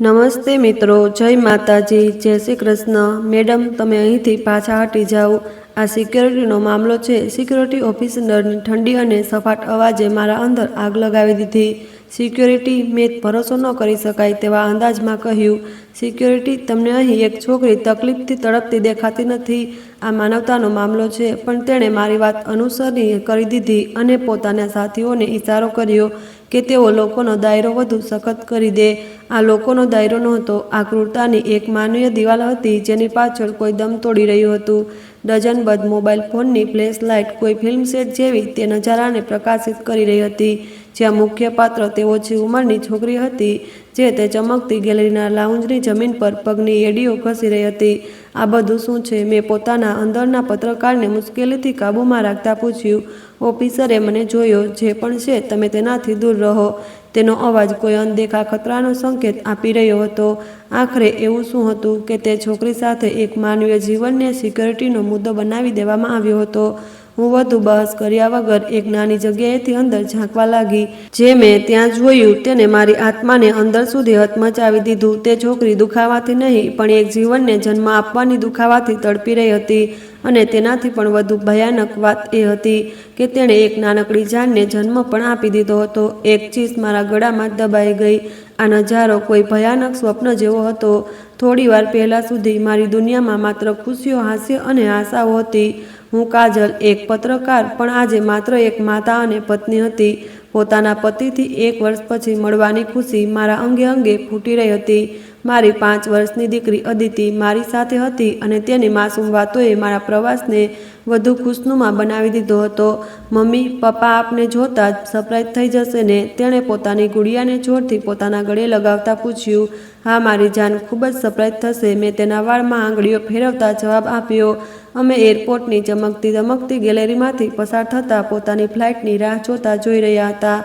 નમસ્તે મિત્રો, જય માતાજી, જય શ્રી કૃષ્ણ। મેડમ, તમે અહીંથી પાછા હટી જાઓ। આ સિક્યોરિટીનો મામલો છે। સિક્યોરિટી ઓફિસરની ઠંડી અને સપાટ અવાજે મારા અંદર આગ લગાવી દીધી। સિક્યોરિટી, મેં ભરોસો ન કરી શકાય તેવા અંદાજમાં કહ્યું। સિક્યોરિટી, તમને અહીં એક છોકરી તકલીફથી તડપતી દેખાતી નથી। આ માનવતાનો મામલો છે। પણ તેણે મારી વાત અનુસરણી કરી દીધી અને પોતાના સાથીઓને ઇશારો કર્યો કે તેઓ લોકોનો દાયરો વધુ સખત કરી દે। આ લોકોનો દાયરો નહોતો, આ ક્રૂરતાની એક માનવીય દિવાલ હતી જેની પાછળ કોઈ દમ તોડી રહ્યું હતું। ડઝનબદ્ધ મોબાઈલ ફોનની ફ્લેશ લાઇટ કોઈ ફિલ્મ સેટ જેવી તે નજારાને પ્રકાશિત કરી રહી હતી, જ્યાં મુખ્ય પાત્ર તે ઓછી ઉંમરની છોકરી હતી જે તે ચમકતી ગેલેરીના લાઉન્જની જમીન પર પગની એડીઓ ઘસી રહી હતી। આ બધું શું છે? મેં પોતાના અંદરના પત્રકારને મુશ્કેલીથી કાબૂમાં રાખતા પૂછ્યું। ઓફિસરે મને જોયો। જે પણ છે તમે તેનાથી દૂર રહો। તેનો અવાજ કોઈ અનદેખા ખતરાનો સંકેત આપી રહ્યો હતો। આખરે એવું શું હતું કે તે છોકરી સાથે એક માનવીય જીવનને સિક્યોરિટીનો મુદ્દો બનાવી દેવામાં આવ્યો હતો? હું વધુ બહસ કર્યા વગર એક નાની જગ્યાએથી અંદર ઝાંકવા લાગી। જે મેં ત્યાં જોયું તેને મારી આત્માને અંદર સુધી હચમચાવી દીધું। તે છોકરી દુખાવાથી નહીં, પણ એક જીવનને જન્મ આપવાની દુખાવાથી તડપી રહી હતી। અને તેનાથી પણ વધુ ભયાનક વાત એ હતી કે તેણે એક નાનકડી જાનને જન્મ પણ આપી દીધો હતો। એક ચીસ મારા ગળામાં દબાઈ ગઈ। આ નજારો કોઈ ભયાનક સ્વપ્ન જેવો હતો। થોડી વાર પહેલાં સુધી મારી દુનિયામાં માત્ર ખુશીઓ, હાસ્ય અને આશાઓ હતી। હું કાજલ, એક પત્રકાર, પણ આજે માત્ર એક માતા અને પત્ની હતી। પોતાના પતિથી 1 વર્ષ પછી મળવાની ખુશી મારા અંગે અંગે ફૂટી રહી હતી। મારી 5 વર્ષની દીકરી અદિતિ મારી સાથે હતી અને તેની માસૂમ વાતોએ મારા પ્રવાસને વધુ ખુશનુમા બનાવી દીધો હતો। મમ્મી, પપ્પા આપને જોતા જ સરપ્રાઈઝ થઈ જશે ને? તેણે પોતાની ગુડિયાને જોરથી પોતાના ગળે લગાવતા પૂછ્યું। હા, મારી જાન ખૂબ જ સરપ્રાઈઝ થશે, મેં તેના વાળમાં આંગળીઓ ફેરવતા જવાબ આપ્યો। અમે એરપોર્ટની ચમકતી દમકતી ગેલેરીમાંથી પસાર થતાં પોતાની ફ્લાઇટની રાહ જોતા જોઈ રહ્યા હતા।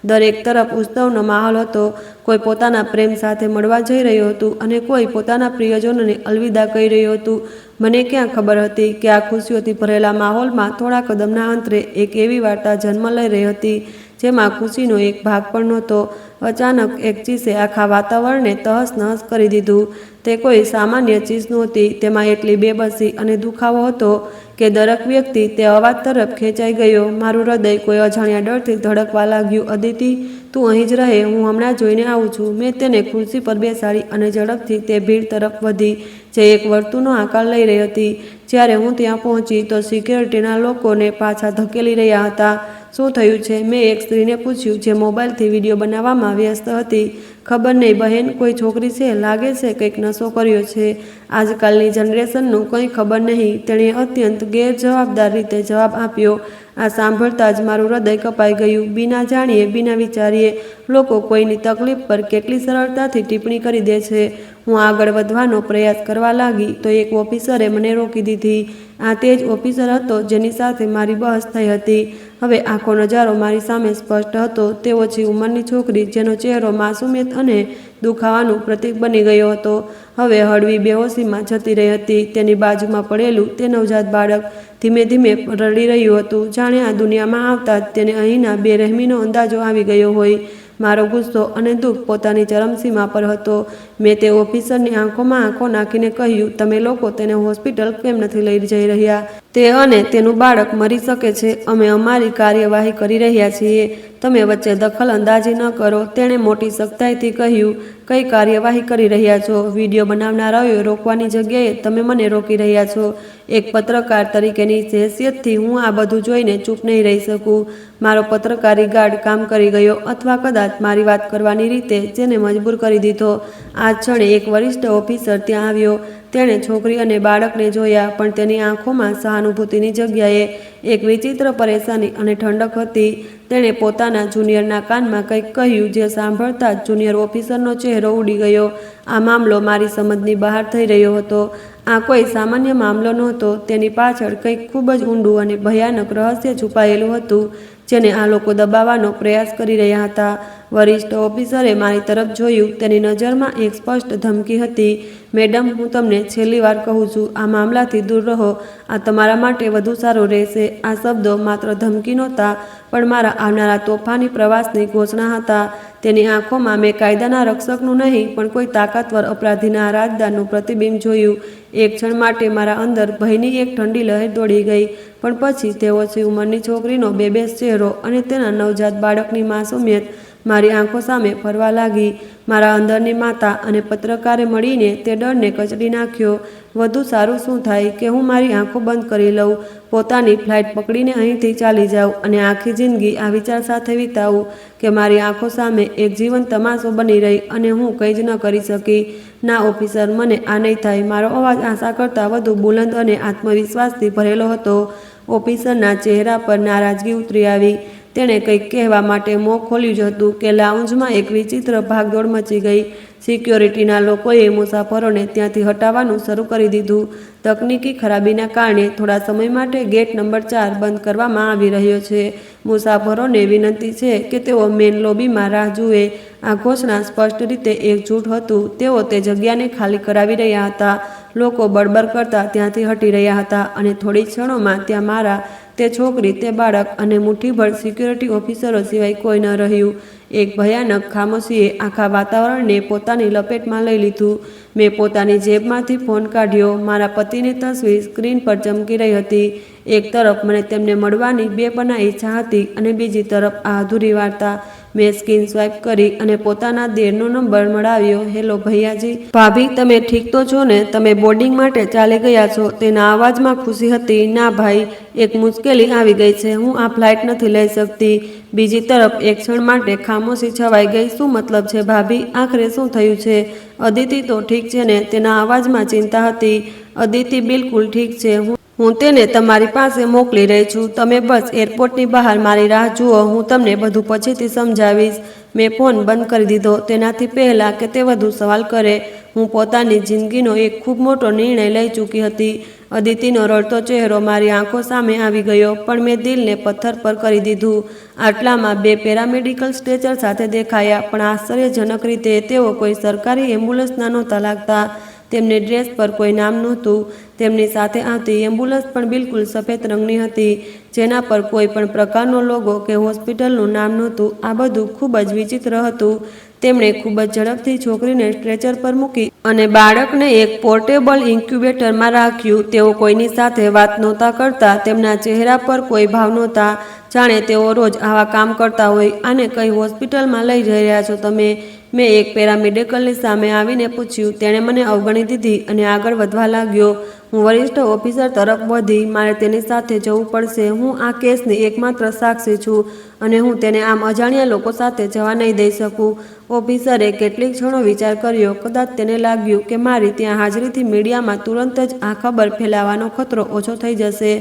દરેક તરફ ઉત્સવનો માહોલ હતો। કોઈ પોતાના પ્રેમ સાથે મળવા જઈ રહ્યું હતું અને કોઈ પોતાના પ્રિયજનોને અલવિદા કહી રહ્યું હતું। મને ક્યાં ખબર હતી કે આ ખુશીઓથી ભરેલા માહોલમાં થોડા કદમના અંતરે એક એવી વાર્તા જન્મ લઈ રહી હતી જેમાં ખુશીનો એક ભાગ પણ નહોતો। અચાનક એક ચીસે આખા વાતાવરણને તહસ નહસ કરી દીધું। તે કોઈ સામાન્ય ચીસ નહોતી, તેમાં એટલી બેબસી અને દુખાવો હતો કે દરેક વ્યક્તિ તે અવાજ તરફ ખેંચાઈ ગયો। મારું હૃદય કોઈ અજાણ્યા ડરથી ધડકવા લાગ્યું। અદિતિ, તું અહીં જ રહે, હું હમણાં જોઈને આવું છું। મેં તેને ખુરશી પર બેસાડી અને ઝડપથી તે ભીડ તરફ વધી જે એક વર્તુળનો આકાર લઈ રહી હતી। જ્યારે હું ત્યાં પહોંચી તો સિક્યોરિટીના લોકોને પાછા ધકેલી રહ્યા હતા। શું થયું છે? મેં એક સ્ત્રીને પૂછ્યું જે મોબાઈલથી વિડીયો બનાવવામાં વ્યસ્ત હતી। ખબર નહીં બહેન, કોઈ છોકરી છે, લાગે છે કંઈક નશો કર્યો છે। આજકાલની જનરેશનનું કંઈ ખબર નહીં, તેણે અત્યંત ગેરજવાબદાર રીતે જવાબ આપ્યો। આ સાંભળતા જ મારું હૃદય કપાઈ ગયું। બિના જાણીએ, બિના વિચારીએ લોકો કોઈની તકલીફ પર કેટલી સરળતાથી ટિપ્પણી કરી દે છે। હું આગળ વધવાનો પ્રયાસ કરવા લાગી તો એક ઓફિસરે મને રોકી દીધી। આ તે જ ઓફિસર હતો જેની સાથે મારી બહસ થઈ હતી। હવે આખો નજારો મારી સામે સ્પષ્ટ હતો। તે ઓછી ઉંમરની છોકરી જેનો ચહેરો માસૂમિયત અને દુખાવાનું પ્રતીક બની ગયો હતો, હવે હળવી બેહોશીમાં જતી રહી હતી। તેની બાજુમાં પડેલું તે નવજાત બાળક ધીમે ધીમે રડી રહ્યું હતું, જાણે આ દુનિયામાં આવતા જ તેને અહીંના બેરહેમીનો અંદાજો આવી ગયો હોય। મારો ગુસ્સો અને દુઃખ પોતાની ચરમસીમા પર હતો। મેં તે ઓફિસરની આંખોમાં આંખો નાખીને કહ્યું, તમે લોકો તેને હોસ્પિટલ કેમ નથી લઈ જઈ રહ્યા? તે અને તેનું બાળક મરી શકે છે। અમે અમારી કાર્યવાહી કરી રહ્યા છીએ, તમે વચ્ચે દખલ અંદાજી ન કરો, તેણે મોટી સખ્તાઈથી કહ્યું। કઈ કાર્યવાહી કરી રહ્યા છો? વિડીયો બનાવનારાઓએ રોકવાની જગ્યાએ તમે મને રોકી રહ્યા છો। એક પત્રકાર તરીકેની હેસિયતથી હું આ બધું જોઈને ચૂપ નહીં રહી શકું। મારો પત્રકારી ગાર્ડ કામ કરી ગયો, અથવા કદાચ મારી વાત કરવાની રીતે જેને મજબૂર કરી દીધો। આ ક્ષણે એક વરિષ્ઠ ઓફિસર ત્યાં આવ્યો। તેણે છોકરી અને બાળકને જોયા, પણ તેની આંખોમાં સહાનુભૂતિની જગ્યાએ એક વિચિત્ર પરેશાની અને ઠંડક હતી। તેણે પોતાના જુનિયરના કાનમાં કંઈક કહ્યું જે સાંભળતા જ જુનિયર ઓફિસરનો ચહેરો ઉડી ગયો। આ મામલો મારી સમજની બહાર થઈ રહ્યો હતો। આ કોઈ સામાન્ય મામલો નહોતો, તેની પાછળ કંઈક ખૂબ જ ઊંડું અને ભયાનક રહસ્ય છુપાયેલું હતું જેને આ લોકો દબાવવાનો પ્રયાસ કરી રહ્યા હતા। વરિષ્ઠ ઓફિસરે મારી તરફ જોયું. તેની નજરમાં એક સ્પષ્ટ ધમકી હતી. મેડમ, હું તમને છેલ્લી વાર કહું છું, આ મામલાથી દૂર રહો. આ તમારા માટે વધુ સારું રહેશે. આ શબ્દો માત્ર ધમકી નહોતા, પણ મારા આવનારા તોફાની પ્રવાસની ઘોષણા હતા. તેની આંખોમાં મેં કાયદાના રક્ષકનું નહીં, પણ કોઈ તાકાતવર અપરાધીના રાજદારનું પ્રતિબિંબ જોયું. એક ક્ષણ માટે મારા અંદર ભયની એક ઠંડી લહેર દોડી ગઈ, પણ પછી તે ઓછી ઉંમરની છોકરીનો બેબેસ ચહેરો અને તેના નવજાત બાળકની માસૂમિયત મારી આંખો સામે ફરવા લાગી. મારા અંદરની માતા અને પત્રકારે મળીને તે ડરને કચડી નાખ્યો. વધુ સારું શું થાય કે હું મારી આંખો બંધ કરી લઉં, પોતાની ફ્લાઇટ પકડીને અહીંથી ચાલી જાઉં અને આખી જિંદગી આ વિચાર સાથે વિતાવું કે મારી આંખો સામે એક જીવન તમાશો બની રહી અને હું કંઈ જ ન કરી શકી. ના ઓફિસર, મને આ નહીં થાય. મારો અવાજ આશા કરતાં વધુ બુલંદ અને આત્મવિશ્વાસથી ભરેલો હતો. ઓફિસરના ચહેરા પર નારાજગી ઉતરી આવી. તેણે કંઈક કહેવા માટે મોં ખોલ્યું જ હતું કે લાઉન્જમાં એક વિચિત્ર ભાગદોડ મચી ગઈ. સિક્યોરિટીના લોકોએ મુસાફરોને ત્યાંથી હટાવવાનું શરૂ કરી દીધું. તકનીકી ખરાબીના કારણે થોડા સમય માટે ગેટ નંબર 4 બંધ કરવામાં આવી રહ્યો છે. મુસાફરોને વિનંતી છે કે તેઓ મેન લોબીમાં રાહ જુએ. આ ઘોષણા સ્પષ્ટ રીતે એક જૂઠ હતું. તેઓ તે જગ્યાને ખાલી કરાવી રહ્યા હતા. લોકો બડબડ કરતા ત્યાંથી હટી રહ્યા હતા અને થોડી ક્ષણોમાં ત્યાં મારા, તે છોકરી, તે બાળક અને મુઠ્ઠીભર સિક્યોરિટી ઓફિસરો સિવાય કોઈ ન રહ્યું. એક ભયાનક ખામોશીએ આખા વાતાવરણને પોતાની લપેટમાં લઈ લીધું. મેં પોતાની જેબમાંથી ફોન કાઢ્યો. મારા પતિની તસવીર સ્ક્રીન પર ચમકી રહી હતી. એક તરફ મને તેમને મળવાની બેપનાહ ઈચ્છા હતી અને બીજી તરફ આ અધૂરી વાર્તા. મેં સ્ક્રીન સ્વાઇપ કરી અને પોતાના દેરનો નંબર મળાવ્યો. હેલો ભૈયાજી. ભાભી, તમે ઠીક તો છો ને? તમે બોર્ડિંગ માટે ચાલી ગયા છો? તેના અવાજમાં ખુશી હતી. ના ભાઈ, એક મુશ્કેલી આવી ગઈ છે. હું આ ફ્લાઇટ નથી લઈ શકતી. બીજી તરફ એક ક્ષણ માટે ખામોશી છવાઈ ગઈ. શું મતલબ છે ભાભી? આખરે શું થયું છે? અદિતિ તો ઠીક છે ને? તેના અવાજમાં ચિંતા હતી. અદિતિ બિલકુલ ઠીક છે. હું તેને તમારી પાસે મોકલી રહી છું. તમે બસ એરપોર્ટની બહાર મારી રાહ જુઓ. હું તમને બધું પછીથી સમજાવીશ. મેં ફોન બંધ કરી દીધો તેનાથી પહેલાં કે તે વધુ સવાલ કરે. હું પોતાની જિંદગીનો એક ખૂબ મોટો નિર્ણય લઈ ચૂકી હતી. અદિતિનો રડતો ચહેરો મારી આંખો સામે આવી ગયો, પણ મેં દિલને પથ્થર પર કરી દીધું. આટલામાં 2 પેરામેડિકલ સ્ટ્રેચર સાથે દેખાયા, પણ આશ્ચર્યજનક રીતે તેઓ કોઈ સરકારી એમ્બ્યુલન્સના નહોતા લાગતા. તેમની ડ્રેસ પર કોઈ નામ નહોતું. તેમની સાથે આવતી એમ્બ્યુલન્સ પણ બિલકુલ સફેદ રંગની હતી, જેના પર કોઈ પણ પ્રકારનો લોગો કે હોસ્પિટલનું નામ નહોતું. આ બધું ખૂબ જ વિચિત્ર હતું. તેમણે ખૂબ જ ઝડપથી છોકરીને સ્ટ્રેચર પર મૂકી અને બાળકને એક પોર્ટેબલ ઇન્ક્યુબેટરમાં રાખ્યું. તેઓ કોઈની સાથે વાત નહોતા કરતા. તેમના ચહેરા પર કોઈ ભાવ નહોતા, જાણે તેઓ રોજ આવા કામ કરતા હોય. આને કઈ હોસ્પિટલમાં લઈ જઈ રહ્યા છો તમે? મેં એક પેરામેડિકલની સામે આવીને પૂછ્યું. તેણે મને અવગણી દીધી અને આગળ વધવા લાગ્યો. હું વરિષ્ઠ ઓફિસર તરફ વધી. મારે તેની સાથે જવું પડશે. હું આ કેસની એકમાત્ર સાક્ષી છું અને હું તેને આમ અજાણ્યા લોકો સાથે જવા નહીં દઈ શકું. ઓફિસરે કેટલીક ક્ષણો વિચાર કર્યો. કદાચ તેને લાગ્યું કે મારી ત્યાં હાજરીથી મીડિયામાં તુરંત જ આ ખબર ફેલાવાનો ખતરો ઓછો થઈ જશે.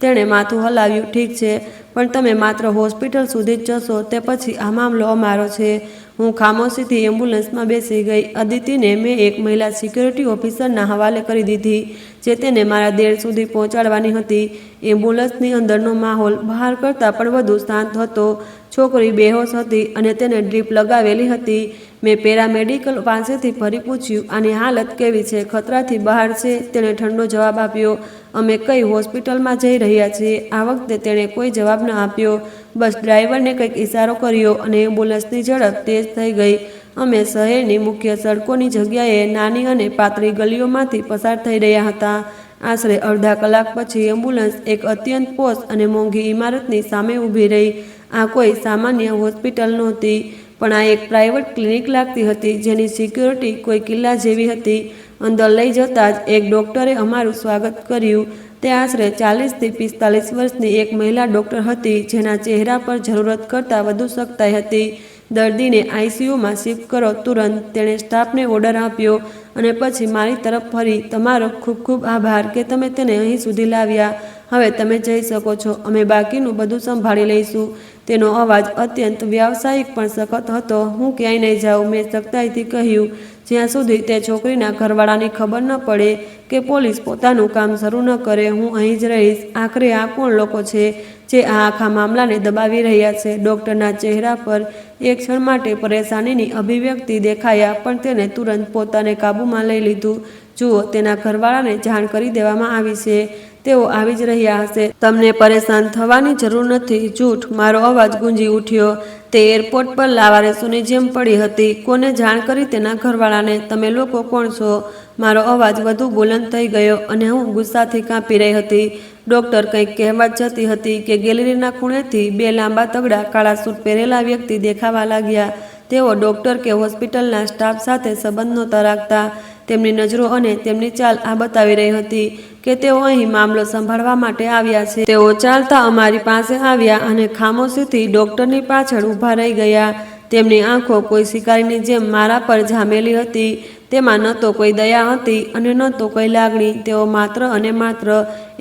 તેણે માથું હલાવ્યું. ઠીક છે, પણ તમે માત્ર હોસ્પિટલ સુધી જ જશો. તે પછી આ મામલો અમારો છે. હું ખામોશીથી એમ્બ્યુલન્સમાં બેસી ગઈ. અદિતિને મેં એક મહિલા સિક્યોરિટી ઓફિસરના હવાલે કરી દીધી, જે તેને મારા દેર સુધી પહોંચાડવાની હતી. એમ્બ્યુલન્સની અંદરનો માહોલ બહાર કરતાં પણ વધુ શાંત હતો. છોકરી બેહોશ હતી અને તેને ડ્રીપ લગાવેલી હતી. મેં પેરામેડિકલ પાસેથી ફરી પૂછ્યું, આની હાલત કેવી છે? ખતરાથી બહાર છે, તેણે ઠંડો જવાબ આપ્યો. અમે કઈ હોસ્પિટલમાં જઈ રહ્યા છીએ? આ વખતે તેણે કોઈ જવાબ ન આપ્યો. બસ ડ્રાઈવરને કંઈક ઇશારો કર્યો અને એમ્બ્યુલન્સની ઝડપ તેજ થઈ ગઈ. અમે શહેરની મુખ્ય સડકોની જગ્યાએ નાની અને પાતળી ગલીઓમાંથી પસાર થઈ રહ્યા હતા. આશરે અડધા કલાક પછી એમ્બ્યુલન્સ એક અત્યંત પોશ અને મોંઘી ઇમારતની સામે ઊભી રહી. આ કોઈ સામાન્ય હોસ્પિટલ નહોતી, પણ આ એક પ્રાઇવેટ ક્લિનિક લાગતી હતી, જેની સિક્યોરિટી કોઈ કિલ્લા જેવી હતી. અંદર લઈ જતાં જ એક ડૉક્ટરે અમારું સ્વાગત કર્યું. તે આશરે 40 થી 45 વર્ષની એક મહિલા ડૉક્ટર હતી, જેના ચહેરા પર જરૂરત કરતાં વધુ સખ્તાઈ હતી. દર્દીને આઈસીયુમાં શિફ્ટ કરો તુરંત, તેણે સ્ટાફને ઓર્ડર આપ્યો અને પછી મારી તરફ ફરી. તમારો ખૂબ ખૂબ આભાર કે તમે તેને અહીં સુધી લાવ્યા. હવે તમે જઈ શકો છો. અમે બાકીનું બધું સંભાળી લઈશું. તેનો અવાજ અત્યંત વ્યાવસાયિક પણ સખત હતો. હું ક્યાંય નહીં જાઉં, મેં સખ્તાઈથી કહ્યું, જ્યાં સુધી તે છોકરીના ઘરવાળાની ખબર ન પડે કે પોલીસ પોતાનું કામ શરૂ ન કરે. હું અહીં જ રહીશ. આખરે આ કોણ લોકો છે જે આ આખા મામલાને દબાવી રહ્યા છે? ડૉક્ટરના ચહેરા પર એક ક્ષણ માટે પરેશાનીની અભિવ્યક્તિ દેખાયા, પણ તેને તુરંત પોતાને કાબૂમાં લઈ લીધું. જુઓ, તેના ઘરવાળાને જાણ કરી દેવામાં આવી છે. તેઓ આવી જ રહ્યા હશે. તમને પરેશાન થવાની જરૂર નથી. જૂઠ. મારો અવાજ ગુંજી ઉઠ્યો. તે એરપોર્ટ પર લાવારીસોની જેમ પડી હતી. કોને જાણ કરી? તેના ઘરવાળાને. તમે લોકો કોણ છો? મારો અવાજ વધુ બુલંદ થઈ ગયો અને હું ગુસ્સાથી કાંપી રહી હતી. ડોક્ટર કંઈક કહેવા જતી હતી કે ગેલેરીના ખૂણેથી બે લાંબા તગડા કાળા સૂટ પહેરેલા વ્યક્તિ દેખાવા લાગ્યા. તેઓ ડોક્ટર કે હોસ્પિટલના સ્ટાફ સાથે સંબંધ નહોતા રાખતા. તેમની નજરો અને તેમની ચાલ આ બતાવી રહી હતી કે તેઓ અહીં મામલો સંભાળવા માટે આવ્યા છે. તેઓ ચાલતા અમારી પાસે આવ્યા અને ખામોશીથી ડોક્ટરની પાછળ ઊભા રહી ગયા. તેમની આંખો કોઈ શિકારીની જેમ મારા પર જામેલી હતી. તેમાં ન તો કોઈ દયા હતી અને ન તો કોઈ લાગણી. તેઓ માત્ર અને માત્ર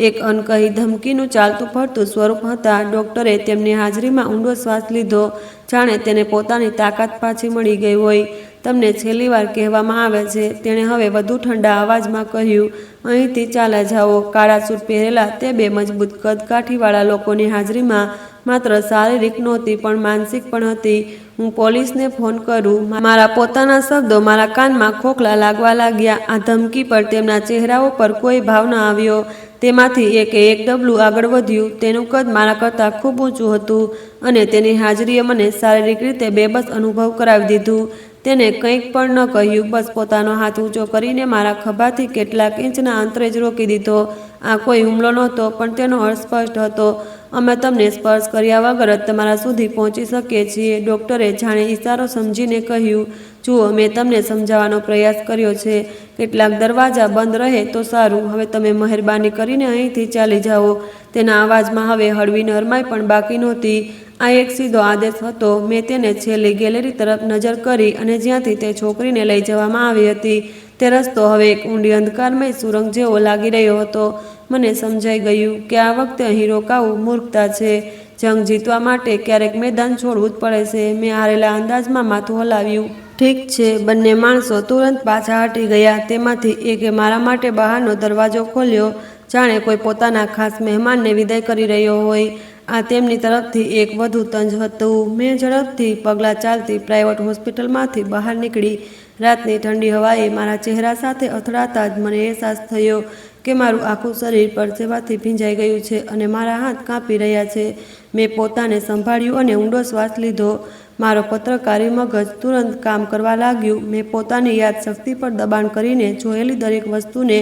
એક અનકહી ધમકીનું ચાલતું ફરતું સ્વરૂપ હતા. ડોક્ટરે તેમની હાજરીમાં ઊંડો શ્વાસ લીધો, જાણે તેને પોતાની તાકાત પાછી મળી ગઈ હોય. તમને છેલ્લી વાર કહેવામાં આવે છે, તેણે હવે વધુ ઠંડા અવાજમાં કહ્યું. અહીંથી ચાલ્યા જાઓ. કાળા સૂટ પહેરેલા તે બે મજબૂત કદકાઠીવાળા લોકોની હાજરીમાં માત્ર શારીરિક નહોતી પણ માનસિક પણ હતી. હું પોલીસને ફોન કરું. મારા પોતાના શબ્દો મારા કાનમાં ખોખલા લાગવા લાગ્યા. આ ધમકી પર તેમના ચહેરાઓ પર કોઈ ભાવ ન આવ્યો. તેમાંથી એકે એક ડગલું આગળ વધ્યું. તેનું કદ મારા કરતાં ખૂબ ઊંચું હતું અને તેની હાજરીએ મને શારીરિક રીતે બેબસ અનુભવ કરાવી દીધું. તેને કંઈક પણ ન કહ્યું, બસ પોતાનો હાથ ઊંચો કરીને મારા ખભાથી કેટલાક ઇંચના અંતરે જ રોકી દીધો. આ કોઈ હુમલો નહોતો, પણ તેનો અર્થ સ્પષ્ટ હતો. અમે તમને સ્પર્શ કર્યા વગર જ તમારા સુધી પહોંચી શકીએ છીએ. ડોક્ટરે જાણે ઇશારો સમજીને કહ્યું. જુઓ, મેં તમને સમજાવવાનો પ્રયાસ કર્યો છે. કેટલાક દરવાજા બંધ રહે તો સારું. હવે તમે મહેરબાની કરીને અહીંથી ચાલી જાઓ. તેના અવાજમાં હવે હળવી નરમાઈ પણ બાકી નહોતી. આ એક સીધો આદેશ હતો. મેં તેને છેલ્લી ગેલેરી તરફ નજર કરી અને જ્યાંથી તે છોકરીને લઈ જવામાં આવી હતી તે રસ્તો હવે એક ઊંડી અંધકારમય સુરંગ જેવો લાગી રહ્યો હતો. મને સમજાઈ ગયું કે આ વખતે અહીં રોકાવું મૂર્ખતા છે. જંગ જીતવા માટે ક્યારેક મેદાન છોડવું જ પડે છે. મેં હારેલા અંદાજમાં માથું હલાવ્યું. ઠીક છે. બંને માણસો તુરંત પાછા હટી ગયા. તેમાંથી એકે મારા માટે બહારનો દરવાજો ખોલ્યો, જાણે કોઈ પોતાના ખાસ મહેમાનને વિદાય કરી રહ્યો હોય. આ તેમની તરફથી એક વધુ તંજ હતું. મેં ઝડપથી પગલાં ચાલતી પ્રાઇવેટ હોસ્પિટલમાંથી બહાર નીકળી. રાતની ઠંડી હવાએ મારા ચહેરા સાથે અથડાતા જ મને અહેસાસ થયો કે મારું આખું શરીર પરસેવાથી ભીંજાઈ ગયું છે અને મારા હાથ કાંપી રહ્યા છે. મેં પોતાને સંભાળ્યું અને ઊંડો શ્વાસ લીધો. મારો પત્રકારી મગજ તુરંત કામ કરવા લાગ્યું. મેં પોતાની યાદશક્તિ પર દબાણ કરીને જોયેલી દરેક વસ્તુને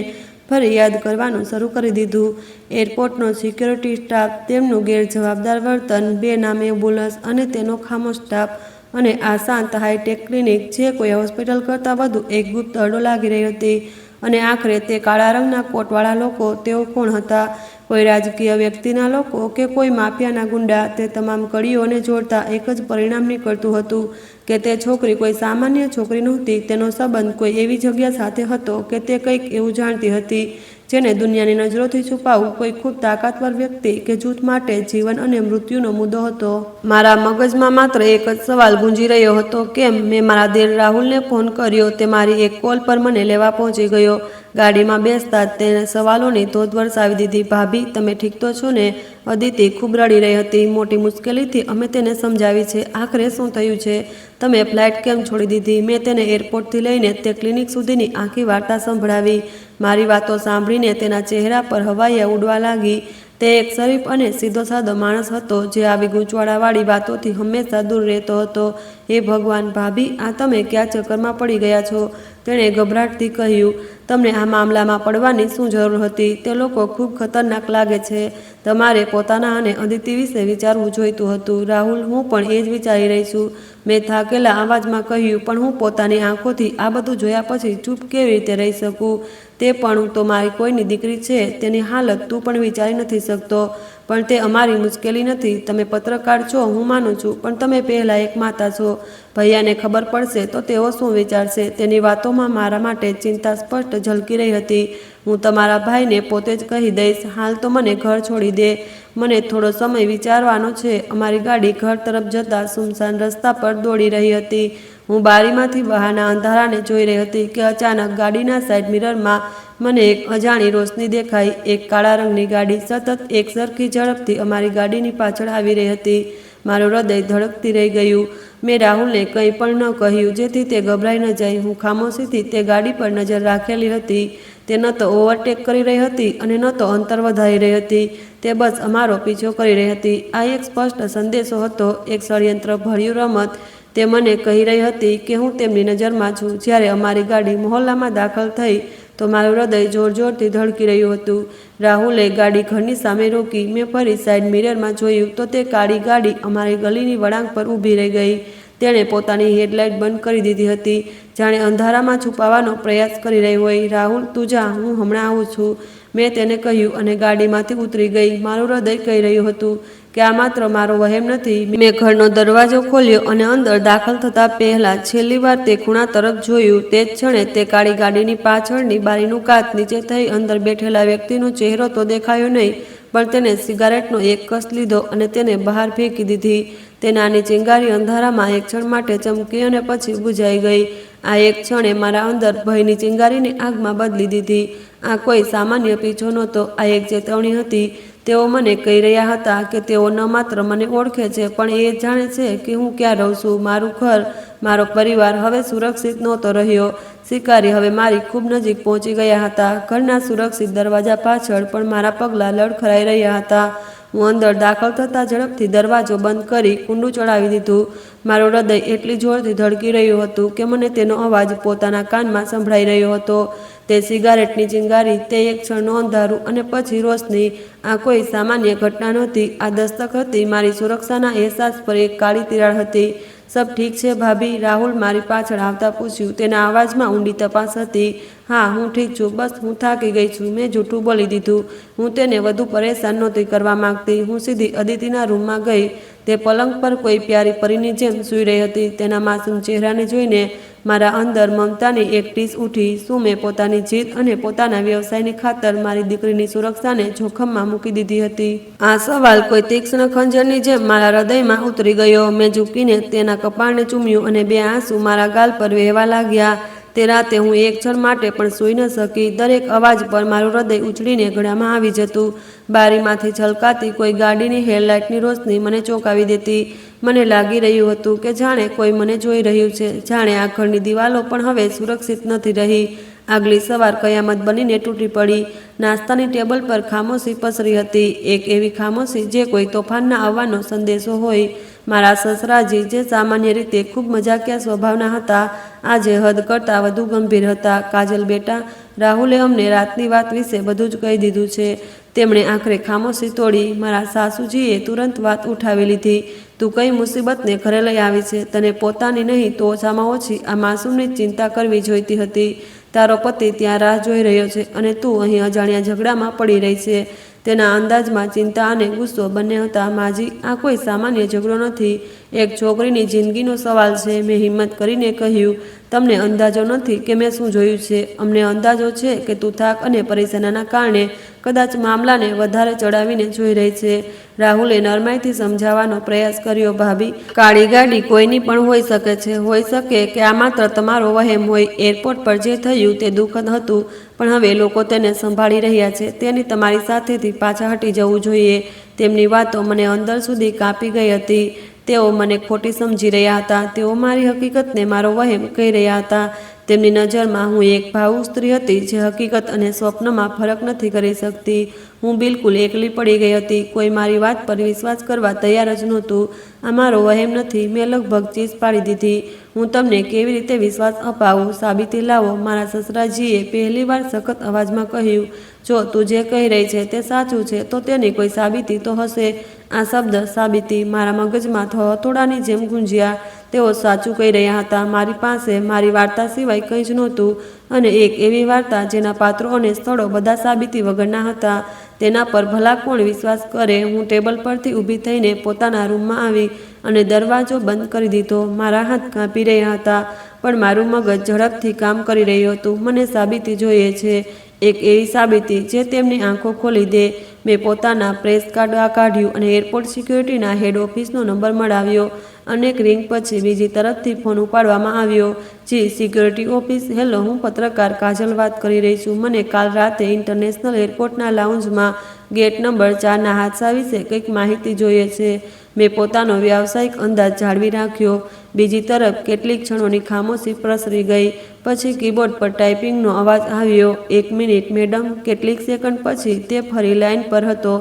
ફરી યાદ કરવાનું શરૂ કરી દીધું. એરપોર્ટનો સિક્યોરિટી સ્ટાફ, તેમનું ગેરજવાબદાર વર્તન, બેનામ એમ્બ્યુલન્સ અને તેનો ખામોશ સ્ટાફ, અને આ શાંત હાઈટેક ક્લિનિક જે કોઈ હોસ્પિટલ કરતાં વધુ એક ગુપ્ત અડ્ડો લાગી રહી હતી. અને આખરે તે કાળા રંગના કોટવાળા લોકો, તેઓ કોણ હતા? કોઈ રાજકીય વ્યક્તિના લોકો કે કોઈ માફિયાના ગુંડા? તે તમામ કડીઓને જોડતા એક જ પરિણામ નીકળતું હતું કે તે છોકરી કોઈ સામાન્ય છોકરી નહોતી. તેનો સંબંધ કોઈ એવી જગ્યા સાથે હતો કે તે કંઈક એવું જાણતી હતી જેને દુનિયાની નજરોથી છુપાવવું કોઈ ખૂબ તાકાતવર વ્યક્તિ કે જૂથ માટે જીવન અને મૃત્યુનો મુદ્દો હતો. મારા મગજમાં માત્ર એક જ સવાલ ગુંજી રહ્યો હતો, કેમ? મેં મારા દિલ રાહુલને ફોન કર્યો. તે મારી એક કોલ પર મને લેવા પહોંચી ગયો. ગાડીમાં બેસતા જ તેણે સવાલોની ધોધ વરસાવી દીધી. ભાભી, તમે ઠીક તો છો ને? અદિતિ ખૂબ રડી રહી હતી. મોટી મુશ્કેલીથી અમે તેને સમજાવી છે. આખરે શું થયું છે? તમે ફ્લાઇટ કેમ છોડી દીધી? મેં તેને એરપોર્ટથી લઈને તે ક્લિનિક સુધીની આખી વાર્તા સંભળાવી. મારી વાતો સાંભળીને તેના ચહેરા પર હવાઈયા ઉડવા લાગી. તે એક શરીફ અને સીધો સાદો માણસ હતો જે આવી ગૂંચવાડાવાળી વાતોથી હંમેશા દૂર રહેતો હતો. હે ભગવાન! ભાભી, આ તમે ક્યાં ચક્કરમાં પડી ગયા છો? તેણે ગભરાટથી કહ્યું. તમને આ મામલામાં પડવાની શું જરૂર હતી? તે લોકો ખૂબ ખતરનાક લાગે છે. તમારે પોતાના અને અદિતિ વિશે વિચારવું જોઈતું હતું. રાહુલ, હું પણ એ જ વિચારી રહી છું, મેં થાકેલા અવાજમાં કહ્યું. પણ હું પોતાની આંખોથી આ બધું જોયા પછી ચૂપ કેવી રીતે રહી શકું? તે પણ તો મારી કોઈની દીકરી છે. તેની હાલત તું પણ વિચારી નથી શકતો. પણ તે અમારી મુશ્કેલી નથી. તમે પત્રકાર છો, હું માનું છું, પણ તમે પહેલાં એક માતા છો. ભૈયાને ખબર પડશે તો તેઓ શું વિચારશે? તેની વાતોમાં મારા માટે ચિંતા સ્પષ્ટ ઝલકી રહી હતી. હું તમારા ભાઈને પોતે જ કહી દઈશ. હાલ તો મને ઘર છોડી દે. મને થોડો સમય વિચારવાનો છે. અમારી ગાડી ઘર તરફ જતા સુમસાન રસ્તા પર દોડી રહી હતી. હું બારીમાંથી બહારના અંધારાને જોઈ રહી હતી કે અચાનક ગાડીના સાઈડ મિરરમાં મને એક અજાણી રોશની દેખાઈ. એક કાળા રંગની ગાડી સતત એક સરખી ઝડપથી અમારી ગાડીની પાછળ આવી રહી હતી. મારું હૃદય ધડકતી રહી ગયું. મેં રાહુલને કંઈ પણ ન કહ્યું જેથી તે ગભરાઈ ન જાય. હું ખામોશીથી તે ગાડી પર નજર રાખેલી હતી. તે ન તો ઓવરટેક કરી રહી હતી અને ન તો અંતર વધારી રહી હતી. તે બસ અમારો પીછો કરી રહી હતી. આ એક સ્પષ્ટ સંદેશો હતો, એક ષડયંત્ર ભર્યું રમત. તે મને કહી રહી હતી કે હું તેમની નજરમાં છું. જ્યારે અમારી ગાડી મહોલ્લામાં દાખલ થઈ તો મારું હૃદય જોરજોરથી ધડકી રહ્યું હતું. રાહુલે ગાડી ઘરની સામે રોકી. મેં ફરી સાઈડ મિરરમાં જોયું તો તે કાળી ગાડી અમારી ગલીની વળાંક પર ઊભી રહી ગઈ. તેણે પોતાની હેડલાઇટ બંધ કરી દીધી હતી, જાણે અંધારામાં છુપાવવાનો પ્રયાસ કરી રહી હોય. રાહુલ, તું જા, હું હમણાં આવું છું, મેં તેને કહ્યું અને ગાડીમાંથી ઉતરી ગઈ. મારું હૃદય કહી રહ્યું હતું કે આ માત્ર મારો વહેમ નથી. મેં ઘરનો દરવાજો ખોલ્યો અને અંદર દાખલ થતાં પહેલાં છેલ્લી વાર તે ખૂણા તરફ જોયું. તે જ ક્ષણે તે કાળી ગાડીની પાછળની બારીનું કાચ નીચે થઈ અંદર બેઠેલા વ્યક્તિનો ચહેરો તો દેખાયો નહીં, પણ તેને સિગારેટનો એક કસ લીધો અને તેને બહાર ફેંકી દીધી. તે નાની ચિંગારી અંધારામાં એક ક્ષણ માટે ચમકી અને પછી બુઝાઈ ગઈ. આ એક ક્ષણે મારા અંદર ભયની ચિંગારીને આગમાં બદલી દીધી. આ કોઈ સામાન્ય પીછો નહોતો, આ એક ચેતવણી હતી. તેઓ મને કહી રહ્યા હતા કે તેઓ ન માત્ર મને ઓળખે છે, પણ એ જાણે છે કે હું ક્યાં રહું છું. મારું ઘર, મારો પરિવાર હવે સુરક્ષિત નહોતો રહ્યો. શિકારી હવે મારી ખૂબ નજીક પહોંચી ગયા હતા. ઘરના સુરક્ષિત દરવાજા પાછળ પણ મારા પગલાં લડખડાઈ રહ્યા હતા. હું અંદર દાખલ થતાં ઝડપથી દરવાજો બંધ કરી કુંડું ચડાવી દીધું. મારું હૃદય એટલી જોરથી ધડકી રહ્યું હતું કે મને તેનો અવાજ પોતાના કાનમાં સંભળાઈ રહ્યો હતો. તે સિગારેટની ચિંગારી, તે એક ક્ષણનું અંધારું અને પછી રોશની. આ કોઈ સામાન્ય ઘટના નહોતી. આ દસ્તક હતી મારી સુરક્ષાના અહેસાસ પર એક કાળી તિરાડ હતી. સબ ઠીક છે ભાભી? રાહુલ મારી પાછળ આવતા પૂછ્યું. તેના અવાજમાં ઊંડી તપાસ હતી. હા, હું ઠીક છું, બસ હું થાકી ગઈ છું, મેં જૂઠું બોલી દીધું. હું તેને વધુ પરેશાન નહોતી કરવા માંગતી. હું સીધી અદિતિના રૂમમાં ગઈ. તે પલંગ પર કોઈ પ્યારી પરીની જેમ સૂઈ રહી હતી. તેના માસૂમ ચહેરાને જોઈને મારા અંદર મમતાની એક ટીસ ઉઠી. શું મેં પોતાની જીદ અને પોતાના વ્યવસાયની ખાતર મારી દીકરીની સુરક્ષાને જોખમમાં મૂકી દીધી હતી? આ સવાલ કોઈ તીક્ષ્ણ ખંજરની જેમ મારા હૃદયમાં ઉતરી ગયો. મેં ઝૂકીને તેના કપાળને ચૂમ્યું અને બે આંસુ મારા ગાલ પર વહેવા લાગ્યા. તે રાતે હું એક ક્ષણ માટે પણ સૂઈ ન શકી. દરેક અવાજ પર મારું હૃદય ઉછળીને ગળામાં આવી જતું. બારીમાંથી છલકાતી કોઈ ગાડીની હેડલાઇટની રોશની મને ચોંકાવી દેતી. મને લાગી રહ્યું હતું કે જાણે કોઈ મને જોઈ રહ્યું છે, જાણે આ ઘરની દિવાલો પણ હવે સુરક્ષિત નથી રહી. આગલી સવાર કયામત બનીને તૂટી પડી. નાસ્તાની ટેબલ પર ખામોશી પસરી હતી, એક એવી ખામોશી જે કોઈ તોફાનના આવવાનો સંદેશો હોય. મારા સસરાજી, જે સામાન્ય રીતે ખૂબ મજાકિયા સ્વભાવના હતા, આજે હદ કરતાં વધુ ગંભીર હતા. કાજલ બેટા, રાહુલે અમને રાતની વાત વિશે બધું જ કહી દીધું છે. તેમણે આખરે ખામોશી તોડી. મારા સાસુજીએ તુરંત વાત ઉઠાવી લીધી. તું કઈ મુસીબતને ઘરે લઈ આવી છે? તને પોતાની નહીં તો ઓછામાં ઓછી આ માસૂમની ચિંતા કરવી જોઈતી હતી. તારો પતિ ત્યાં રાહ જોઈ રહ્યો છે અને તું અહીં અજાણ્યા ઝઘડામાં પડી રહી છે. તેના અંદાજમાં ચિંતા અને ગુસ્સો બંને હતા. માજી, આ કોઈ સામાન્ય ઝઘડો નથી, એક છોકરીની જિંદગીનો સવાલ છે. મેં હિંમત કરીને કહ્યું. તમને અંદાજો નથી કે મેં શું જોયું છે. અમને અંદાજો છે કે તું થાક અને પરેશાનીના કારણે કદાચ મામલાને વધારે ચડાવીને જોઈ રહી છે. રાહુલે નરમાઈથી સમજાવવાનો પ્રયાસ કર્યો. ભાભી, કાળી ગાડી કોઈની પણ હોઈ શકે છે. હોઈ શકે કે આ માત્ર તમારો વહેમ હોય. એરપોર્ટ પર જે થયું તે દુઃખદ હતું, પણ હવે લોકો તેને સંભાળી રહ્યા છે. તેની તમારી સાથેથી પાછા હટી જવું જોઈએ. તેમની વાતો મને અંદર સુધી કાપી ગઈ હતી. તેઓ મને ખોટી સમજી રહ્યા હતા. તેઓ મારી હકીકતને મારો વહેમ કહી રહ્યા હતા. તેમની નજરમાં હું એક ભાવુક સ્ત્રી હતી જે હકીકત અને સ્વપ્નમાં ફરક નથી કરી શકતી. હું બિલકુલ એકલી પડી ગઈ હતી. કોઈ મારી વાત પર વિશ્વાસ કરવા તૈયાર જ નહોતું. આ મારો વહેમ નથી, મેં લગભગ ચીસ પાડી દીધી. હું તમને કેવી રીતે વિશ્વાસ અપાવું? સાબિતી લાવો. મારા સસરાજીએ પહેલીવાર સખત અવાજમાં કહ્યું. જો તું જે કહી રહી છે તે સાચું છે તો તેની કોઈ સાબિતી તો હશે. આ શબ્દ સાબિતી મારા મગજમાં હથોડાની જેમ ગુંજ્યા. તેઓ સાચું કહી રહ્યા હતા. મારી પાસે મારી વાર્તા સિવાય કંઈ જ નહોતું, અને એક એવી વાર્તા જેના પાત્રો અને સ્થળો બધા સાબિતી વગરના હતા. તેના પર ભલા કોણ વિશ્વાસ કરે? હું ટેબલ પરથી ઊભી થઈને પોતાના રૂમમાં આવી અને દરવાજો બંધ કરી દીધો. મારા હાથ કાંપી રહ્યા હતા, પણ મારું મગજ ઝડપથી કામ કરી રહ્યું હતું. મને સાબિતી જોઈએ છે. એક એવી સાબિતી જે તેમની આંખો ખોલી દે. મેં પોતાના પ્રેસ કાર્ડ કાઢ્યું અને એરપોર્ટ સિક્યુરિટીના હેડ ઓફિસનો નંબર મળાવ્યો. અનેક રિંગ પછી બીજી તરફથી ફોન ઉપાડવામાં આવ્યો. જી, સિક્યુરિટી ઓફિસ. હેલો, હું પત્રકાર કાજલ વાત કરી રહી છું. મને કાલ રાતે ઇન્ટરનેશનલ એરપોર્ટના લાઉન્જમાં ગેટ નંબર 4ના હાદસા વિશે કંઈક માહિતી જોઈએ છે. મેં પોતાનો વ્યાવસાયિક અંદાજ જાળવી રાખ્યો. બીજી તરફ કેટલીક ક્ષણોની ખામોશી પ્રસરી ગઈ. પછી કીબોર્ડ પર ટાઈપિંગનો અવાજ આવ્યો. 1 મિનિટ, મેડમ. કેટલીક સેકન્ડ પછી તે ફરી લાઇન પર હતો.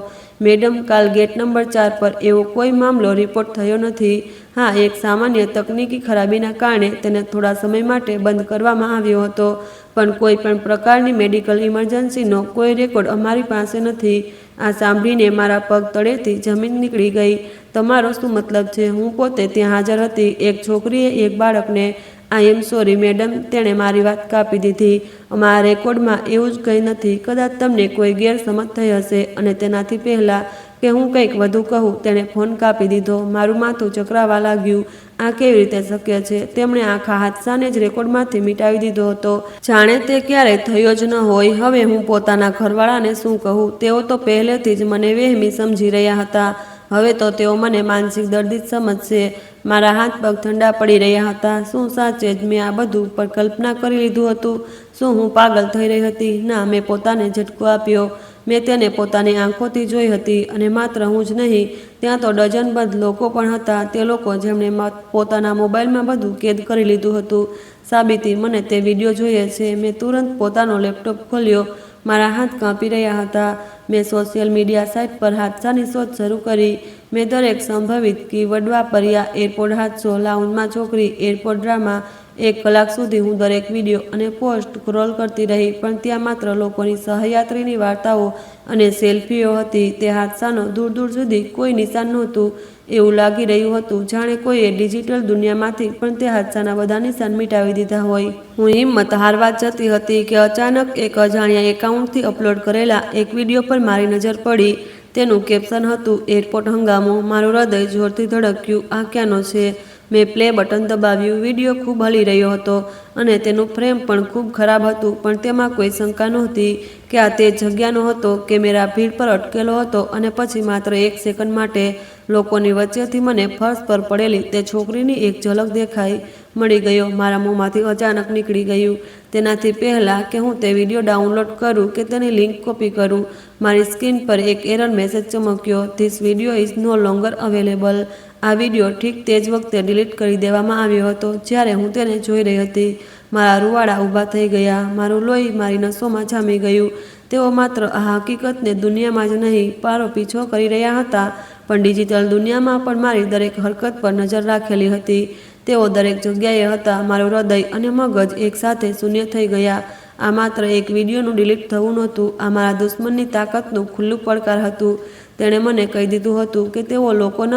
મેડમ, કાલ ગેટ નંબર 4 પર એવો કોઈ મામલો રિપોર્ટ થયો નથી. હા, એક સામાન્ય તકનીકી ખરાબીના કારણે તેને થોડા સમય માટે બંધ કરવામાં આવ્યો હતો, પણ કોઈ પણ પ્રકારની મેડિકલ ઇમરજન્સીનો કોઈ રેકોર્ડ અમારી પાસે નથી. આ સાંભળીને મારા પગ તળેથી જમીન નીકળી ગઈ. તમારો શું મતલબ છે? હું પોતે ત્યાં હાજર હતી. એક છોકરીએ એક બાળકને આઈ એમ સોરી, મેડમ. તેણે મારી વાત કાપી દીધી. અમારા રેકોર્ડમાં એવું જ કંઈ નથી. કદાચ તમને કોઈ ગેરસમજ થઈ હશે. અને તેનાથી પહેલાં કે હું કંઈક વધુ કહું, તેણે ફોન કાપી દીધો. મારું માથું ચકરાવા લાગ્યું. આ કેવી રીતે શક્ય છે? તેમણે આખા હાદસાને જ રેકોર્ડમાંથી મિટાવી દીધો હતો. જાણે તે ક્યારેય થયો જ ન હોય. હવે હું પોતાના ઘરવાળાને શું કહું? તેઓ તો પહેલેથી જ મને વહેમી સમજી રહ્યા હતા. હવે તો તેઓ મને માનસિક દર્દી જ સમજશે. મારા હાથ પગ ઠંડા પડી રહ્યા હતા. શું સાચે જ મેં આ બધું પર કલ્પના કરી લીધું હતું? શું હું પાગલ થઈ રહી હતી? ના, મેં પોતાને ઝટકો આપ્યો. મેં તેને પોતાની આંખોથી જોઈ હતી. અને માત્ર હું જ નહીં, ત્યાં તો ડઝનબંધ લોકો પણ હતા. તે લોકો જેમણે પોતાના મોબાઈલમાં બધું કેદ કરી લીધું હતું. સાબિતી, મને તે વિડીયો જોઈએ છે. મેં તુરંત પોતાનો લેપટોપ ખોલ્યો. મારા હાથ કાંપી રહ્યા હતા. મેં સોશિયલ મીડિયા સાઇટ પર હાદસાની શોધ શરૂ કરી. મેં દરેક સંભવિત કીવર્ડ વાપર્યા. એરપોર્ટ હાદસો, લાઉન્જમાં છોકરી, એરપોર્ટ ડ્રામા. 1 કલાક સુધી હું દરેક વિડીયો અને પોસ્ટ સ્ક્રોલ કરતી રહી, પણ ત્યાં માત્ર લોકોની સહયાત્રીની વાર્તાઓ અને સેલ્ફીઓ હતી. તે હાદસાનો દૂર દૂર સુધી કોઈ નિશાન નહોતું. એવું લાગી રહ્યું હતું જાણે કોઈએ ડિજિટલ દુનિયામાંથી પણ તે હાદસાના બધા નિશાન મિટાવી દીધા હોય. હું હિંમત હારવા જતી હતી કે અચાનક એક અજાણ્યા એકાઉન્ટથી અપલોડ કરેલા એક વિડીયો પર મારી નજર પડી. તેનું કેપ્શન હતું, એરપોર્ટ હંગામો. મારું હૃદય જોરથી ધડક્યું. આ ક્યાંનો છે? મેં પ્લે બટન દબાવ્યું. વિડીયો ખૂબ હલી રહ્યો હતો અને તેનું ફ્રેમ પણ ખૂબ ખરાબ હતું, પણ તેમાં કોઈ શંકા નહોતી કે આ તે જગ્યાનો હતો. કેમેરા ભીડ પર અટકેલો હતો અને પછી માત્ર 1 સેકન્ડ માટે લોકોની વચ્ચેથી મને ફર્શ પર પડેલી તે છોકરીની એક ઝલક દેખાઈ. મળી ગયો. મારા મોંમાંથી અચાનક નીકળી ગયું. તેનાથી પહેલાં કે હું તે વિડીયો ડાઉનલોડ કરું કે તેની લિંક કોપી કરું, મારી સ્ક્રીન પર એક એરર મેસેજ ચમક્યો. This video is no longer available. આ વિડીયો ઠીક તે જ વખતે ડિલીટ કરી દેવામાં આવ્યો હતો જ્યારે હું તેને જોઈ રહી હતી. મારા રૂવાડા ઊભા થઈ ગયા. મારું લોહી મારી નસોમાં જામી ગયું. તેઓ માત્ર આ હકીકતને દુનિયામાં જ નહીં પારો પીછો કરી રહ્યા હતા, પણ ડિજિટલ દુનિયામાં પણ મારી દરેક હરકત પર નજર રાખેલી હતી. તેઓ દરેક જગ્યાએ હતા. મારું હૃદય અને મગજ એકસાથે શૂન્ય થઈ ગયા. આ માત્ર એક વિડીયોનું ડિલીટ થવું નહોતું. આ મારા દુશ્મનની તાકાતનું ખુલ્લું પડકાર હતું. તેણે મને કહી દીધું હતું કે તેઓ લોકો ન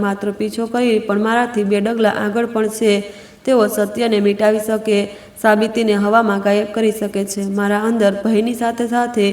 માત્ર પીછો કરી પણ મારાથી 2 ડગલા આગળ પણ છે. તેઓ સત્યને મિટાવી શકે, સાબિતીને હવામાં ગાયબ કરી શકે છે. મારા અંદર ભયની સાથે સાથે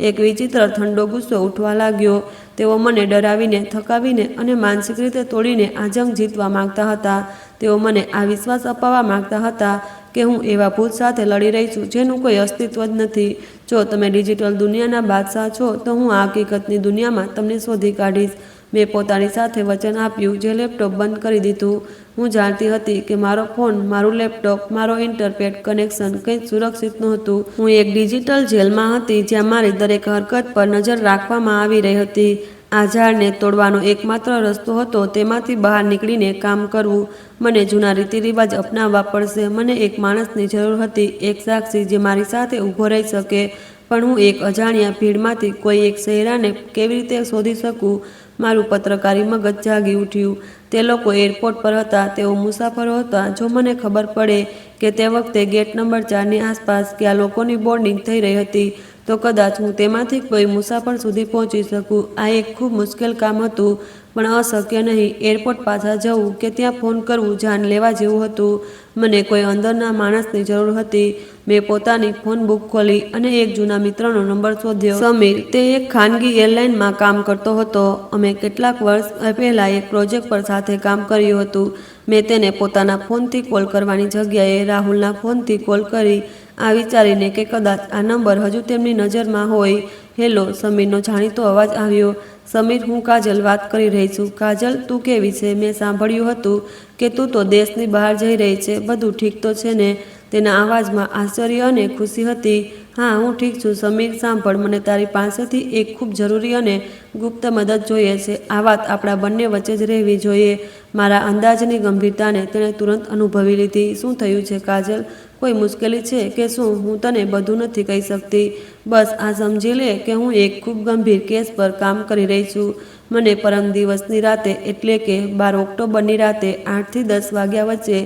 એક વિચિત્ર ઠંડો ગુસ્સો ઉઠવા લાગ્યો. તેઓ મને ડરાવીને, થકાવીને અને માનસિક રીતે તોડીને આ જંગ જીતવા માંગતા હતા. તેઓ મને આ વિશ્વાસ અપાવવા માંગતા હતા કે હું એવા ભૂત સાથે લડી રહી છું જેનું કોઈ અસ્તિત્વ જ નથી. જો તમે ડિજિટલ દુનિયાના બાદશાહ છો, તો હું આ હકીકતની દુનિયામાં તમને શોધી કાઢીશ. મેં પોતાની સાથે વચન આપ્યું, જે લેપટોપ બંધ કરી દીધું. હું જાણતી હતી કે મારો ફોન, મારું લેપટોપ, મારો ઇન્ટરનેટ કનેક્શન કંઈ જ સુરક્ષિત નહોતું. હું એક ડિજિટલ જેલમાં હતી જ્યાં મારી દરેક હરકત પર નજર રાખવામાં આવી રહી હતી. આ ઝાડને તોડવાનો એકમાત્ર રસ્તો હતો તેમાંથી બહાર નીકળીને કામ કરવું. મને જૂના રીતિરિવાજ અપનાવવા પડશે. મને એક માણસની જરૂર હતી, એક સાક્ષી જે મારી સાથે ઊભો રહી શકે. પણ હું એક અજાણ્યા ભીડમાંથી કોઈ એક ચહેરાને કેવી રીતે શોધી શકું? મારું પત્રકારી મગજ જાગી ઉઠ્યું. તે લોકો એરપોર્ટ પર હતા. તેઓ મુસાફરો હતા. જો મને ખબર પડે કે તે વખતે ગેટ નંબર 4ની આસપાસ કયા લોકોની બોર્ડિંગ થઈ રહી હતી, તો કદાચ હું તેમાંથી કોઈ મુસાફર સુધી પહોંચી શકું. આ એક ખૂબ મુશ્કેલ કામ હતું, પણ અશક્ય નહીં. એરપોર્ટ પાછા જવું કે ત્યાં ફોન કરવું જાન લેવા જેવું હતું. મને કોઈ અંદરના માણસની જરૂર હતી. મેં પોતાની ફોન બુક ખોલી અને એક જૂના મિત્રનો નંબર શોધ્યો. સમીર. તે એક ખાનગી એરલાઇનમાં કામ કરતો હતો. અમે કેટલાક વર્ષ પહેલાં એક પ્રોજેક્ટ પર સાથે કામ કર્યું હતું. મેં તેને પોતાના ફોનથી કોલ કરવાની જગ્યાએ રાહુલના ફોનથી કોલ કરી. આ વિચારીને કે કદાચ આ નંબર હજુ તેમની નજરમાં હોય. હેલો, સમીરનો જાણીતો અવાજ આવ્યો. સમીર, હું કાજલ વાત કરી રહી છું. કાજલ, તું કેવી છે? મેં સાંભળ્યું હતું કે તું તો દેશની બહાર જઈ રહી છે. બધું ઠીક તો છે ને? તેના અવાજમાં આશ્ચર્ય અને ખુશી હતી. હા, હું ઠીક છું સમીર. સાંભળ, મને તારી પાસેથી એક ખૂબ જરૂરી અને ગુપ્ત મદદ જોઈએ છે. આ વાત આપણા બંને વચ્ચે જ રહેવી જોઈએ. મારા અંદાજની ગંભીરતાને તેણે તુરંત અનુભવી લીધી. શું થયું છે કાજલ? કોઈ મુશ્કેલી છે કે શું? હું તને બધું નથી કહી શકતી. બસ આ સમજી લે કે હું એક ખૂબ ગંભીર કેસ પર કામ કરી રહી છું. મને પરમ દિવસની રાતે એટલે કે 12 ઓક્ટોબરની રાતે 8 થી 10 વાગ્યા વચ્ચે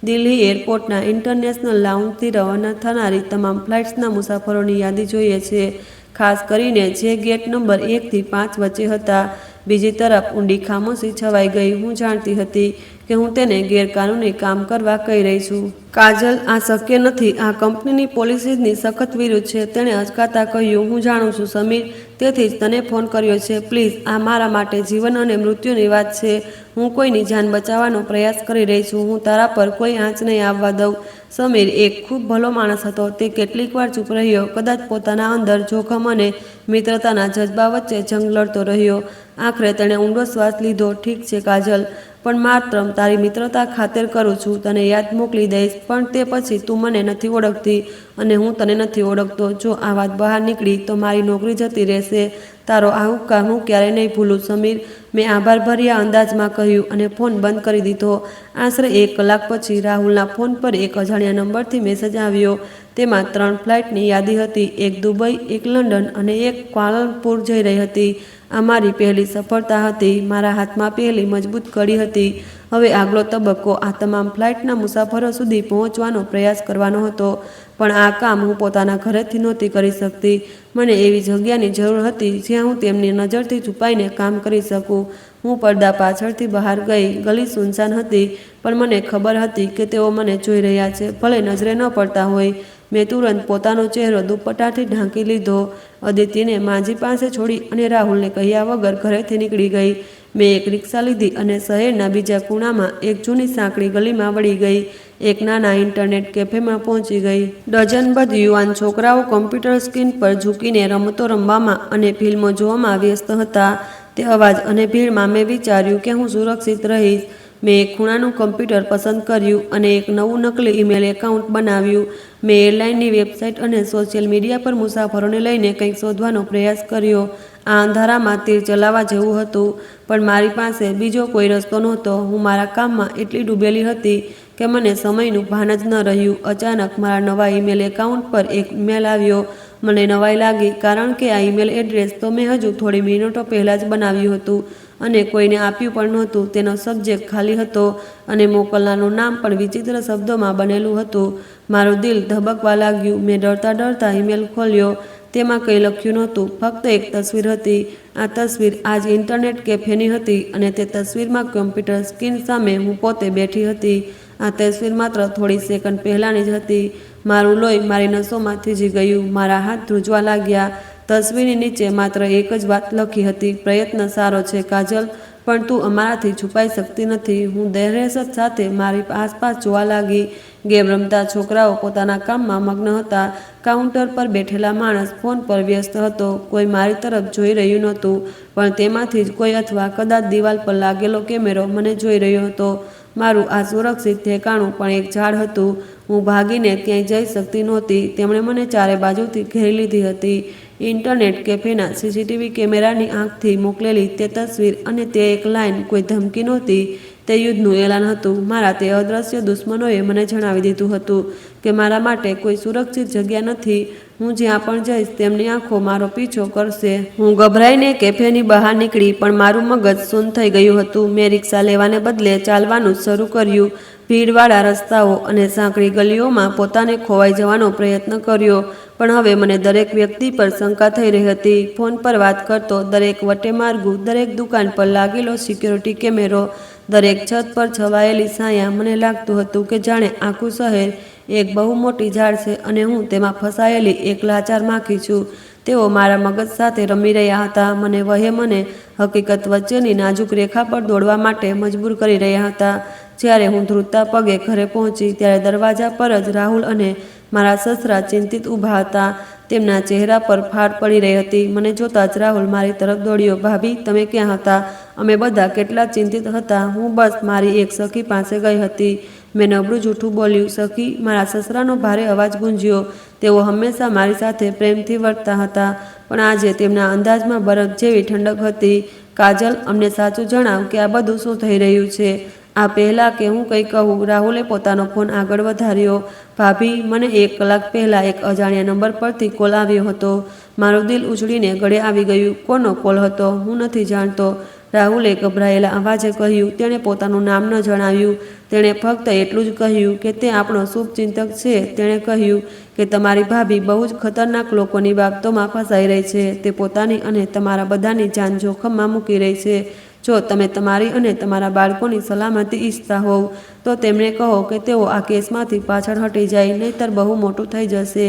દિલ્હી એરપોર્ટના ઇન્ટરનેશનલ લાઉન્જથી રવાના થનારી તમામ ફ્લાઇટ્સના મુસાફરોની યાદી જોઈએ છે. ખાસ કરીને જે ગેટ નંબર 1 થી 5 વચ્ચે હતા. બીજી તરફ ઊંડી ખામોશી છવાઈ ગઈ. હું જાણતી હતી કે હું તેને ગેરકાનૂની કામ કરવા કહી રહી છું. કાજલ, આ શક્ય નથી. આ કંપનીની પોલિસીઝની સખત વિરુદ્ધ છે. તેણે અચકાતા કહ્યું. હું જાણું છું સમીર, તેથી જ તને ફોન કર્યો છે. પ્લીઝ, આ મારા માટે જીવન અને મૃત્યુની વાત છે. હું કોઈની જાન બચાવવાનો પ્રયાસ કરી રહી છું. હું તારા પર કોઈ આંચ નહીં આવવા દઉં. સમીર એક ખૂબ ભલો માણસ હતો. તે કેટલીક વાર ચૂપ રહ્યો, કદાચ પોતાના અંદર જોખમ અને મિત્રતાના જજ્બા વચ્ચે જંગ લડતો રહ્યો. આખરે તેણે ઊંડો શ્વાસ લીધો. ઠીક છે કાજલ, પણ માત્ર તારી મિત્રતા ખાતર કરું છું. તને યાદ મોકલી દઈશ, પણ તે પછી તું મને નથી ઓળખતી અને હું તને નથી ઓળખતો. જો આ વાત બહાર નીકળી તો મારી નોકરી જતી રહેશે. તારો આ ઉપકાર હું ક્યારેય નહીં ભૂલું સમીર, મેં આભારભર્યા અંદાજમાં કહ્યું અને ફોન બંધ કરી દીધો. આશરે 1 કલાક પછી રાહુલના ફોન પર એક અજાણ્યા નંબરથી મેસેજ આવ્યો. તેમાં 3 ફ્લાઇટની યાદી હતી. એક દુબઈ, એક લંડન અને એક ક્વાલાલંપુર જઈ રહી હતી. આ મારી પહેલી સફળતા હતી. મારા હાથમાં પહેલી મજબૂત કડી હતી. હવે આગલો તબક્કો આ તમામ ફ્લાઇટના મુસાફરો સુધી પહોંચવાનો પ્રયાસ કરવાનો હતો. પણ આ કામ હું પોતાના ઘરેથી નહોતી કરી શકતી. મને એવી જગ્યાની જરૂર હતી જ્યાં હું તેમની નજરથી છુપાઈને કામ કરી શકું. હું પડદા પાછળથી બહાર ગઈ. ગલી સુનસાન હતી, પણ મને ખબર હતી કે તેઓ મને જોઈ રહ્યા છે, ભલે નજરે ન પડતા હોય. મેં તુરંત પોતાનો ચહેરો દુપટ્ટાથી ઢાંકી લીધો. અદિતિને માંજી પાસે છોડી અને રાહુલને કહ્યા વગર ઘરેથી નીકળી ગઈ. મેં એક રિક્ષા લીધી અને શહેરના બીજા ખૂણામાં એક જૂની સાંકડી ગલીમાં વળી ગઈ. એક નાના ઇન્ટરનેટ કેફેમાં પહોંચી ગઈ. ડઝનબદ્ધ યુવાન છોકરાઓ કોમ્પ્યુટર સ્ક્રીન પર ઝૂકીને રમતો રમવામાં અને ફિલ્મો જોવામાં વ્યસ્ત હતા. તે અવાજ અને ભીડમાં મેં વિચાર્યું કે હું સુરક્ષિત રહીશ. મેં એક ખૂણાનું કમ્પ્યુટર પસંદ કર્યું અને એક નવું નકલી ઈમેલ એકાઉન્ટ બનાવ્યું. મેં એરલાઇનની વેબસાઇટ અને સોશિયલ મીડિયા પર મુસાફરોને લઈને કંઈક શોધવાનો પ્રયાસ કર્યો. આ અંધારામાં તીર ચલાવવા જેવું હતું, પણ મારી પાસે બીજો કોઈ રસ્તો નહોતો. હું મારા કામમાં એટલી ડૂબેલી હતી કે મને સમયનું ભાન જ ન રહ્યું. અચાનક મારા નવા ઈમેલ એકાઉન્ટ પર એક ઈમેલ આવ્યો. મને નવાઈ લાગી, કારણ કે આ ઈમેલ એડ્રેસ તો મેં હજુ થોડી મિનિટો પહેલાં જ બનાવ્યું હતું અને કોઈને આપ્યું પણ નહોતું. તેનો સબ્જેક્ટ ખાલી હતો અને મોકલનારનું નામ પણ વિચિત્ર શબ્દોમાં બનેલું હતું. મારું દિલ ધબકવા લાગ્યું. મેં ડરતા ડરતા ઈમેલ ખોલ્યો. તેમાં કંઈ લખ્યું નહોતું, ફક્ત એક તસવીર હતી. આ તસવીર આજ ઇન્ટરનેટ કેફેની હતી અને તે તસવીરમાં કમ્પ્યુટર સ્ક્રીન સામે હું પોતે બેઠી હતી. આ તસવીર માત્ર થોડી સેકન્ડ પહેલાંની જ હતી. મારું લોહી મારી નસોમાં થીજી ગયું. મારા હાથ ધ્રુજવા લાગ્યા. તસવીરની નીચે માત્ર એક જ વાત લખી હતી: પ્રયત્ન સારો છે કાજલ, પણ તું અમારાથી છુપાઈ શકતી નથી. હું દહેશત સાથે મારી આસપાસ જોવા લાગી. ગેમ રમતા છોકરાઓ પોતાના કામમાં મગ્ન હતા. કાઉન્ટર પર બેઠેલા માણસ ફોન પર વ્યસ્ત હતો. કોઈ મારી તરફ જોઈ રહ્યું નહોતું, પણ તેમાંથી જ કોઈ, અથવા કદાચ દિવાલ પર લાગેલો કેમેરો મને જોઈ રહ્યો હતો. મારું આ સુરક્ષિત ઠેકાણું પણ એક ઝાડ હતું. હું ભાગીને ક્યાંય જઈ શકતી નહોતી. તેમણે મને ચારે બાજુથી ઘેરી લીધી હતી. ઇન્ટરનેટ કેફેના સીસીટીવી કેમેરાની આંખથી મોકલેલી તે તસવીર અને તે એક લાઇન કોઈ ધમકી નહોતી, તે યુદ્ધનું એલાન હતું. મારા તે અદૃશ્ય દુશ્મનોએ મને જણાવી દીધું હતું કે મારા માટે કોઈ સુરક્ષિત જગ્યા નથી. હું જ્યાં પણ જઈશ તેમની આંખો મારો પીછો કરશે. હું ગભરાઈને કેફેની બહાર નીકળી, પણ મારું મગજ શૂન્ય થઈ ગયું હતું. મેં રિક્ષા લેવાને બદલે ચાલવાનું શરૂ કર્યું. ભીડવાળા રસ્તાઓ અને સાંકડી ગલીઓમાં પોતાને ખોવાઈ જવાનો પ્રયત્ન કર્યો. પણ હવે મને દરેક વ્યક્તિ પર શંકા થઈ રહી હતી. ફોન પર વાત કરતો દરેક વટેમાર્ગુ, દરેક દુકાન પર લાગેલો સિક્યોરિટી કેમેરો, દરેક છત પર છવાયેલી છાયા. મને લાગતું હતું કે જાણે આખું શહેર એક બહુ મોટી જાળ છે અને હું તેમાં ફસાયેલી એક લાચાર માખી છું. તેઓ મારા મગજ સાથે રમી રહ્યા હતા. મને વહેમ અને હકીકત વચ્ચેની નાજુક રેખા પર દોડવા માટે મજબૂર કરી રહ્યા હતા. જ્યારે હું ધ્રુજતા પગે ઘરે પહોંચી ત્યારે દરવાજા પર જ રાહુલ અને મારા સસરા ચિંતિત ઊભા હતા. તેમના ચહેરા પર ફાટ પડી રહી હતી. મને જોતાં જ રાહુલ મારી તરફ દોડ્યો. ભાભી, તમે ક્યાં હતા? અમે બધા કેટલા ચિંતિત હતા. હું બસ મારી એક સખી પાસે ગઈ હતી. મેં નબળું જૂઠું બોલ્યું. સખી? મારા સસરાનો ભારે અવાજ ગુંજ્યો. તેઓ હંમેશા મારી સાથે પ્રેમથી વર્તતા હતા, પણ આજે તેમના અંદાજમાં બરફ જેવી ઠંડક હતી. કાજલ, અમને સાચું જણાવ કે આ બધું શું થઈ રહ્યું છે. આ પહેલાં કે હું કંઈ કહું, રાહુલે પોતાનો ફોન આગળ વધાર્યો. ભાભી, મને 1 કલાક પહેલાં એક અજાણ્યા નંબર પરથી કોલ આવ્યો હતો. મારું દિલ ઉછળીને ગળે આવી ગયું. કોનો કોલ હતો? હું નથી જાણતો, રાહુલે ગભરાયેલા અવાજે કહ્યું. તેણે પોતાનું નામ ન જણાવ્યું. તેણે ફક્ત એટલું જ કહ્યું કે તે આપણો શુભચિંતક છે. તેણે કહ્યું કે તમારી ભાભી બહુ જ ખતરનાક લોકોની બાબતોમાં ફસાઈ રહી છે. તે પોતાની અને તમારા બધાની જાન જોખમમાં મૂકી રહી છે. જો તમે તમારી અને તમારા બાળકોની સલામતી ઈચ્છતા હોવ તો તેમને કહો કે તેઓ આ કેસમાંથી પાછળ હટી જાય, નહીંતર બહુ મોટું થઈ જશે.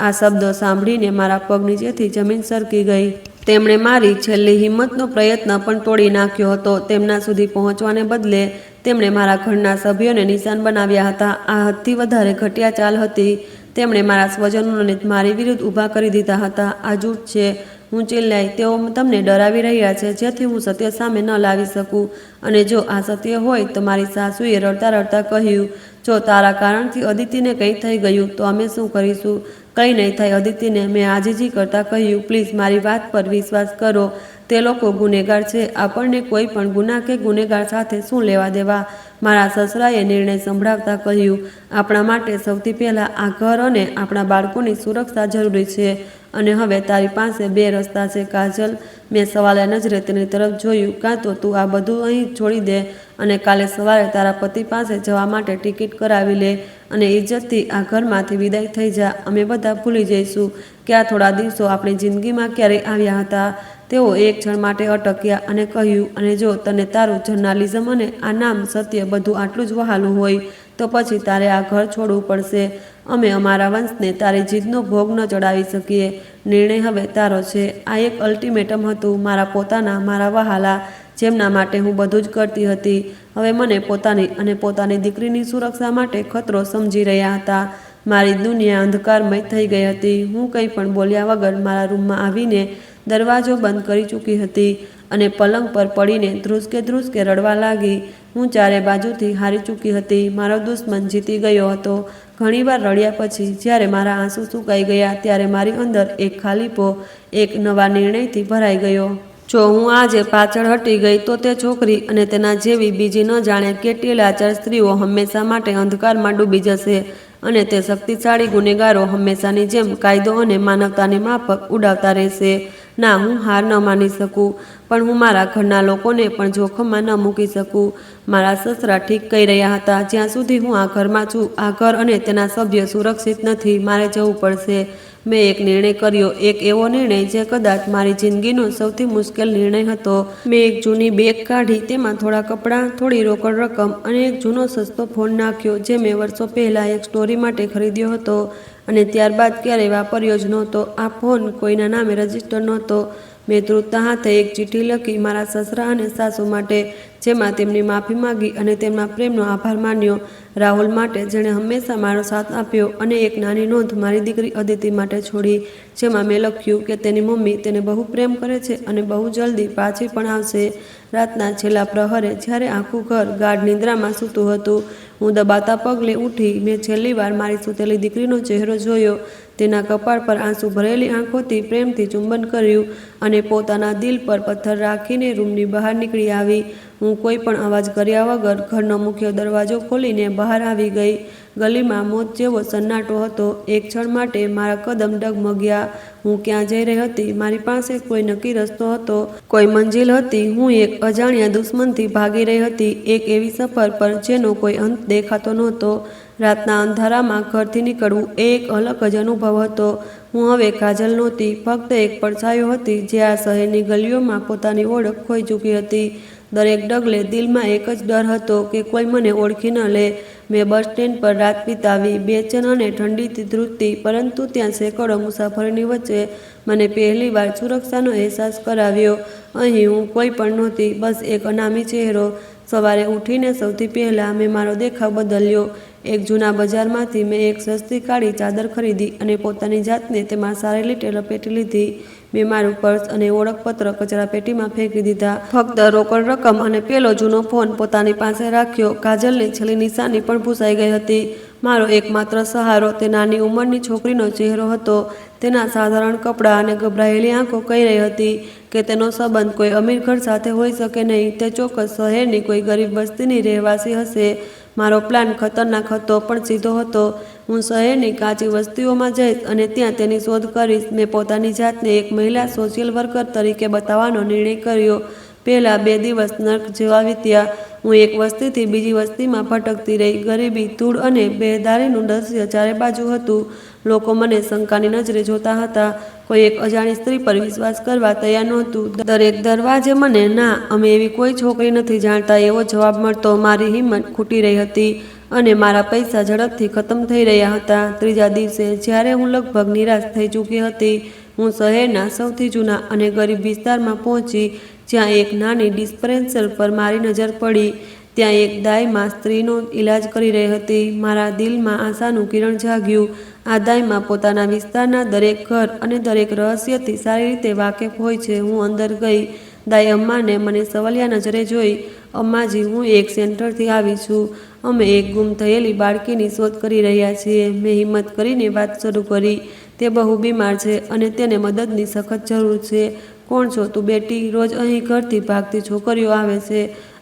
આ શબ્દો સાંભળીને મારા પગ નીચેથી જમીન સરકી ગઈ. તેમણે મારી છેલ્લી હિંમતનો પ્રયત્ન પણ તોડી નાખ્યો હતો. તેમના સુધી પહોંચવાને બદલે તેમણે મારા ઘરના સભ્યોને નિશાન બનાવ્યા હતા. આ હદથી વધારે ઘટિયા ચાલ હતી. તેમણે મારા સ્વજનોને મારી વિરુદ્ધ ઊભા કરી દીધા હતા. આ જૂઠ છે, હું ચિલ્લાઈ. તેઓ તમને ડરાવી રહ્યા છે જેથી હું સત્ય સામે ન લાવી શકું. અને જો આ સત્ય હોય તો મારી સાસુએ રડતા રડતા કહ્યું, જો તારા કારણથી અદિતિને કંઈ થઈ ગયું તો અમે શું કરીશું? કંઈ નહીં થાય અદિતિને, મેં આજીજી કરતાં કહ્યું. પ્લીઝ મારી વાત પર વિશ્વાસ કરો. તે લોકો ગુનેગાર છે. આપણને કોઈ પણ ગુના કે ગુનેગાર સાથે શું લેવા દેવા? મારા સસરાએ નિર્ણય સંભળાવતા કહ્યું, આપણા માટે સૌથી પહેલાં આ ઘર અને આપણા બાળકોની સુરક્ષા જરૂરી છે. અને હવે તારી પાસે 2 રસ્તા છે. કાજલ, મેં સવાલિયા નજરે તેની તરફ જોયું. કાં તો તું આ બધું અહીં છોડી દે અને કાલે સવારે તારા પતિ પાસે જવા માટે ટિકિટ કરાવી લે અને ઇજ્જતથી આ ઘરમાંથી વિદાય થઈ જા. અમે બધા ભૂલી જઈશું કે આ થોડા દિવસો આપણી જિંદગીમાં ક્યારેય આવ્યા હતા. તેઓ એક ક્ષણ માટે અટક્યા અને કહ્યું, અને જો તને તારું જર્નાલિઝમ અને આ નામ સત્ય બધું આટલું જ વહાલું હોય તો પછી તારે આ ઘર છોડવું પડશે. અમે અમારા વંશને તારી જીદનો ભોગ ન ચડાવી શકીએ. નિર્ણય હવે તારો છે. આ એક અલ્ટિમેટમ હતું. મારા પોતાના, મારા વહાલા, જેમના માટે હું બધું જ કરતી હતી, હવે મને પોતાની અને પોતાની દીકરીની સુરક્ષા માટે ખતરો સમજી રહ્યા હતા. મારી દુનિયા અંધકારમય થઈ ગઈ હતી. હું કંઈ પણ બોલ્યા વગર મારા રૂમમાં આવીને દરવાજો બંધ કરી ચૂકી હતી અને પલંગ પર પડીને ધ્રુસકે રડવા લાગી. હું ચારે બાજુથી હારી ચૂકી હતી. મારો દુશ્મન જીતી ગયો હતો. ઘણીવાર રડ્યા પછી જ્યારે મારા આંસુ સુકાઈ ગયા ત્યારે મારી અંદર એક ખાલીપો એક નવા નિર્ણયથી ભરાઈ ગયો. જો હું આજે પાછળ હટી ગઈ તો તે છોકરી અને તેના જેવી બીજી ન જાણે કેટલી લાચાર સ્ત્રીઓ હંમેશા માટે અંધકારમાં ડૂબી જશે અને તે શક્તિશાળી ગુનેગારો હંમેશાની જેમ કાયદો અને માનવતાની માફક ઉડાવતા રહેશે. ના, હું હાર ન માની શકું, પણ હું મારા ઘરના લોકોને પણ જોખમમાં ન મૂકી શકું. મારા સસરા ઠીક કહી રહ્યા હતા. જ્યાં સુધી હું આ ઘરમાં છું, આ ઘર અને તેના સભ્યો સુરક્ષિત નથી. મારે જવું પડશે. મેં એક નિર્ણય કર્યો, એક એવો નિર્ણય જે કદાચ મારી જિંદગીનો સૌથી મુશ્કેલ નિર્ણય હતો. મેં એક જૂની બેગ કાઢી, તેમાં થોડા કપડાં, થોડી રોકડ રકમ અને એક જૂનો સસ્તો ફોન નાખ્યો જે મેં વર્ષો પહેલાં એક સ્ટોરી માટે ખરીદ્યો હતો અને ત્યારબાદ ક્યારેય વાપર્યો જ નહોતો. આ ફોન કોઈના નામે રજીસ્ટર નહોતો. મેં ધ્રુજતા હાથે એક ચિઠ્ઠી લખી મારા સસરા અને સાસુ માટે, જેમાં તેમની માફી માગી અને તેમના પ્રેમનો આભાર માન્યો. રાહુલ માટે, જેણે હંમેશા મારો સાથ આપ્યો, અને એક નાની નોંધ મારી દીકરી અદિતિ માટે છોડી, જેમાં મેં લખ્યું કે તેની મમ્મી તેને બહુ પ્રેમ કરે છે અને બહુ જલ્દી પાછી પણ આવશે. રાતના છેલ્લા પ્રહરે જ્યારે આખું ઘર ગાઢ નિંદ્રામાં સૂતું હતું, હું દબાતા પગલે ઉઠી. મેં છેલ્લી વાર મારી સૂતેલી દીકરીનો ચહેરો જોયો. તેના કપાળ પર આંસુ ભરેલી આંખોથી પ્રેમથી ચુંબન કર્યું અને પોતાના દિલ પર પથ્થર રાખીને રૂમની બહાર નીકળી આવી. હું કોઈ પણ અવાજ કર્યા વગર ઘરનો મુખ્ય દરવાજો ખોલીને બહાર આવી ગઈ. ગલીમાં મોત જેવો સન્નાટો હતો. એક ક્ષણ માટે મારા કદમ ડગમગ્યા. હું ક્યાં જઈ રહી હતી? મારી પાસે કોઈ નક્કી રસ્તો હતો, કોઈ મંજિલ હતી. હું એક અજાણ્યા દુશ્મનથી ભાગી રહી હતી, એક એવી સફર પર જેનો કોઈ અંત દેખાતો નહોતો. રાતના અંધારામાં ઘરથી નીકળવું એ એક અલગ જ અનુભવ હતો. હું હવે કાજલ નહોતી, ફક્ત એક પડછાયો હતી જે આ શહેરની ગલીઓમાં પોતાની ઓળખ ખોઈ ચૂકી હતી. દરેક ડગલે દિલમાં એક જ ડર હતો કે કોઈ મને ઓળખી ન લે. મેં બસ સ્ટેન્ડ પર રાત વિતાવી, બેચેન અને ઠંડીથી ધ્રુજતી, પરંતુ ત્યાં સેંકડો મુસાફરીની વચ્ચે મને પહેલીવાર સુરક્ષાનો અહેસાસ કરાવ્યો. અહીં હું કોઈ પણ નહોતી, બસ એક અનામી ચહેરો. સવારે ઉઠીને સૌથી પહેલાં મેં મારો દેખાવ બદલ્યો. એક જૂના બજારમાંથી મેં એક સસ્તી કાળી ચાદર ખરીદી અને પોતાની જાતને તેમાં સારી રીતે લપેટી લીધી. મેં મારું પર્સ અને ઓળખપત્ર કચરાપેટીમાં ફેંકી દીધા. ફક્ત રોકડ રકમ અને પેલો જૂનો ફોન પોતાની પાસે રાખ્યો. કાજલની છેલ્લી નિશાની પણ ભૂસાઈ ગઈ હતી. મારો એકમાત્ર સહારો તે નાની ઉંમરની છોકરીનો ચહેરો હતો. તેના સાધારણ કપડાં અને ગભરાયેલી આંખો કહી રહી હતી કે તેનો સંબંધ કોઈ અમીર ઘર સાથે હોઈ શકે નહીં. તે ચોક્કસ શહેરની કોઈ ગરીબ વસ્તીની રહેવાસી હશે. મારો પ્લાન ખતરનાક હતો પણ સીધો હતો. હું શહેરની કાચી વસ્તીઓમાં જઈશ અને ત્યાં તેની શોધ કરીશ. મેં પોતાની જાતને એક મહિલા સોશિયલ વર્કર તરીકે બતાવવાનો નિર્ણય કર્યો. પહેલા 2 દિવસ નર્ક જેવા વીત્યા. હું એક વસ્તીથી બીજી વસ્તીમાં ભટકતી રહી. ગરીબી, ધૂળ અને બેદારીનું દ્રશ્ય ચારે બાજુ હતું. લોકો મને શંકાની નજરે જોતા હતા. કોઈ એક અજાણી સ્ત્રી પર વિશ્વાસ કરવા તૈયાર નહોતું. દરેક દરવાજે મને ના, અમે એવી કોઈ છોકરી નથી જાણતા એવો જવાબ મળતો. મારી હિંમત ખૂટી રહી હતી અને મારા પૈસા ઝડપથી ખતમ થઈ રહ્યા હતા. ત્રીજા દિવસે જ્યારે હું લગભગ નિરાશ થઈ ચૂકી હતી, હું શહેરના સૌથી જૂના અને ગરીબ વિસ્તારમાં પહોંચી, જ્યાં એક નાની ડિસ્પેન્સરી પર મારી નજર પડી. ત્યાં એક દાઈમાં સ્ત્રીનો ઈલાજ કરી રહી હતી. મારા દિલમાં આશાનું કિરણ જાગ્યું. આ દાઈમાં પોતાના વિસ્તારના દરેક ઘર અને દરેક રહસ્યથી સારી રીતે વાકેફ હોય છે. હું અંદર ગઈ. દાઈ અમ્માને મને સવાલિયા નજરે જોઈ. અમ્માજી, હું એક સેન્ટરથી આવી છું. અમે એક ગુમ થયેલી બાળકીની શોધ કરી રહ્યા છીએ. મેં હિંમત કરીને વાત શરૂ કરી. તે બહુ બીમાર છે અને તેને મદદની સખત જરૂર છે. કોણ છો તું બેટી? રોજ અહીં ઘરથી ભાગતી છોકરીઓ આવે છે.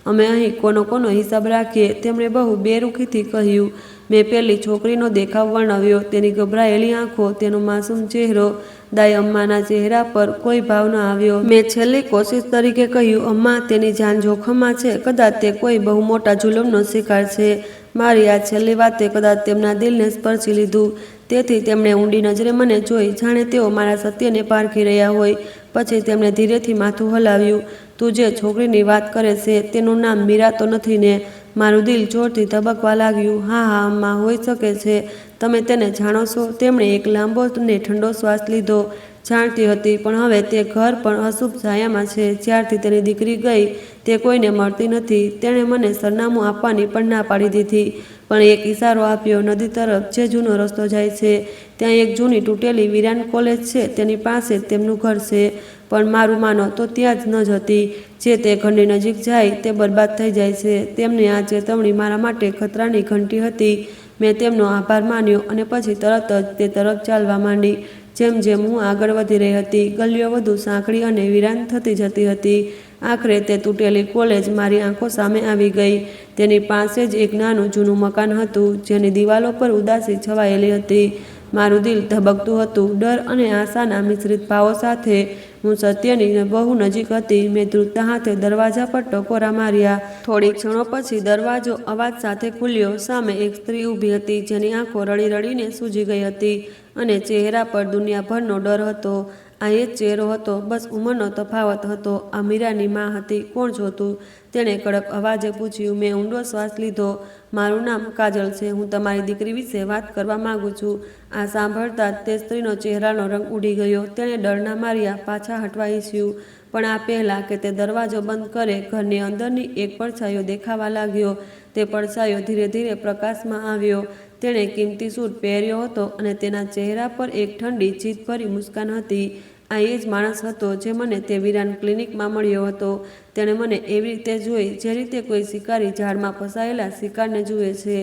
અમે અહીં કોનો હિસાબ રાખીએ? તેમણે બહુ બેરુખીથી કહ્યું. મેં પેલી છોકરીનો દેખાવ વર્ણવ્યો. તેની ગભરાયેલી આંખો, તેનો માસૂમ ચહેરો. દાઈ અમ્માના ચહેરા પર કોઈ ભાવ ન આવ્યો. મેં છેલ્લી કોશિશ તરીકે કહ્યું, અમ્મા, તેની જાન જોખમમાં છે. કદાચ તે કોઈ બહુ મોટા જુલમનો શિકાર છે. મારી આ છેલ્લી વાતે કદાચ તેમના દિલને સ્પર્શી લીધું. તેથી તેમણે ઊંડી નજરે મને જોઈ, જાણે તેઓ મારા સત્યને પારખી રહ્યા હોય. પછી તેમણે ધીરેથી માથું હલાવ્યું. તું જે છોકરીની વાત કરે છે તેનું નામ મીરા તો નથી ને? મારું દિલ જોરથી ધબકવા લાગ્યું. હા હા અમ્મા, હોઈ શકે છે. તમે તેને જાણો છો? તેમણે એક લાંબો ને ઠંડો શ્વાસ લીધો. જાણતી હતી, પણ હવે તે ઘર પણ અશુભ છાયામાં છે. જ્યારથી તેની દીકરી ગઈ, તે કોઈને મળતી નથી. તેણે મને સરનામું આપવાની પણ ના પાડી દીધી, પણ એક ઇશારો આપ્યો, નદી તરફ જે જૂનો રસ્તો જાય છે. ત્યાં એક જૂની તૂટેલી વીરાન કોલેજ છે. તેની પાસે જ તેમનું ઘર છે. પણ મારું માનો તો ત્યાં જ ન જતી. જે તે ઘરની નજીક જાય તે બરબાદ થઈ જાય છે. તેમની આ ચેતવણી મારા માટે ખતરાની ઘંટી હતી. મેં તેમનો આભાર માન્યો અને પછી તરત જ તે તરફ ચાલવા માંડી. જેમ જેમ હું આગળ વધી રહી હતી, ગલીઓ વધુ સાંકડી અને વીરાન થતી જતી હતી. આખરે તે તૂટેલી કોલેજ મારી આંખો સામે આવી ગઈ. તેની પાસે જ એક નાનું જૂનું મકાન હતું, જેની દિવાલો પર ઉદાસી છવાયેલી હતી. મારું દિલ ધબકતું હતું, ડર અને આશાના મિશ્રિત ભાવો સાથે. હું સત્યની બહુ નજીક હતી. મેં ધ્રુજતા હાથે દરવાજા પર ટકોરા માર્યા. થોડી ક્ષણો પછી દરવાજો અવાજ સાથે ખુલ્યો. સામે એક સ્ત્રી ઊભી હતી, જેની આંખો રડી રડીને સૂજી ગઈ હતી અને ચહેરા પર દુનિયાભરનો ડર હતો. આ એ જ ચહેરો હતો, બસ ઉંમરનો તફાવત હતો. આ મીરાની માં હતી. કોણ છો તું? તેણે કડક અવાજે પૂછ્યું. મેં ઊંડો શ્વાસ લીધો. મારું નામ કાજલ છે. હું તમારી દીકરી વિશે વાત કરવા માંગુ છું. આ સાંભળતા જ તે સ્ત્રીનો ચહેરાનો રંગ ઉડી ગયો. તેણે ડરના માર્યા પાછા હટવા ઈચ્છ્યું, પણ આ પહેલાં કે તે દરવાજો બંધ કરે, ઘરની અંદરની એક પડછાયો દેખાવા લાગ્યો. તે પડછાયો ધીરે ધીરે પ્રકાશમાં આવ્યો. તેણે કિંમતી સૂટ પહેર્યો હતો અને તેના ચહેરા પર એક ઠંડી, જીદભરી મુસ્કાન હતી. આ એ જ માણસ હતો જે મને તે વીરાન ક્લિનિકમાં મળ્યો હતો. તેણે મને એવી રીતે જોઈ, જે રીતે કોઈ શિકારી ઝાડમાં ફસાયેલા શિકારને જુએ છે.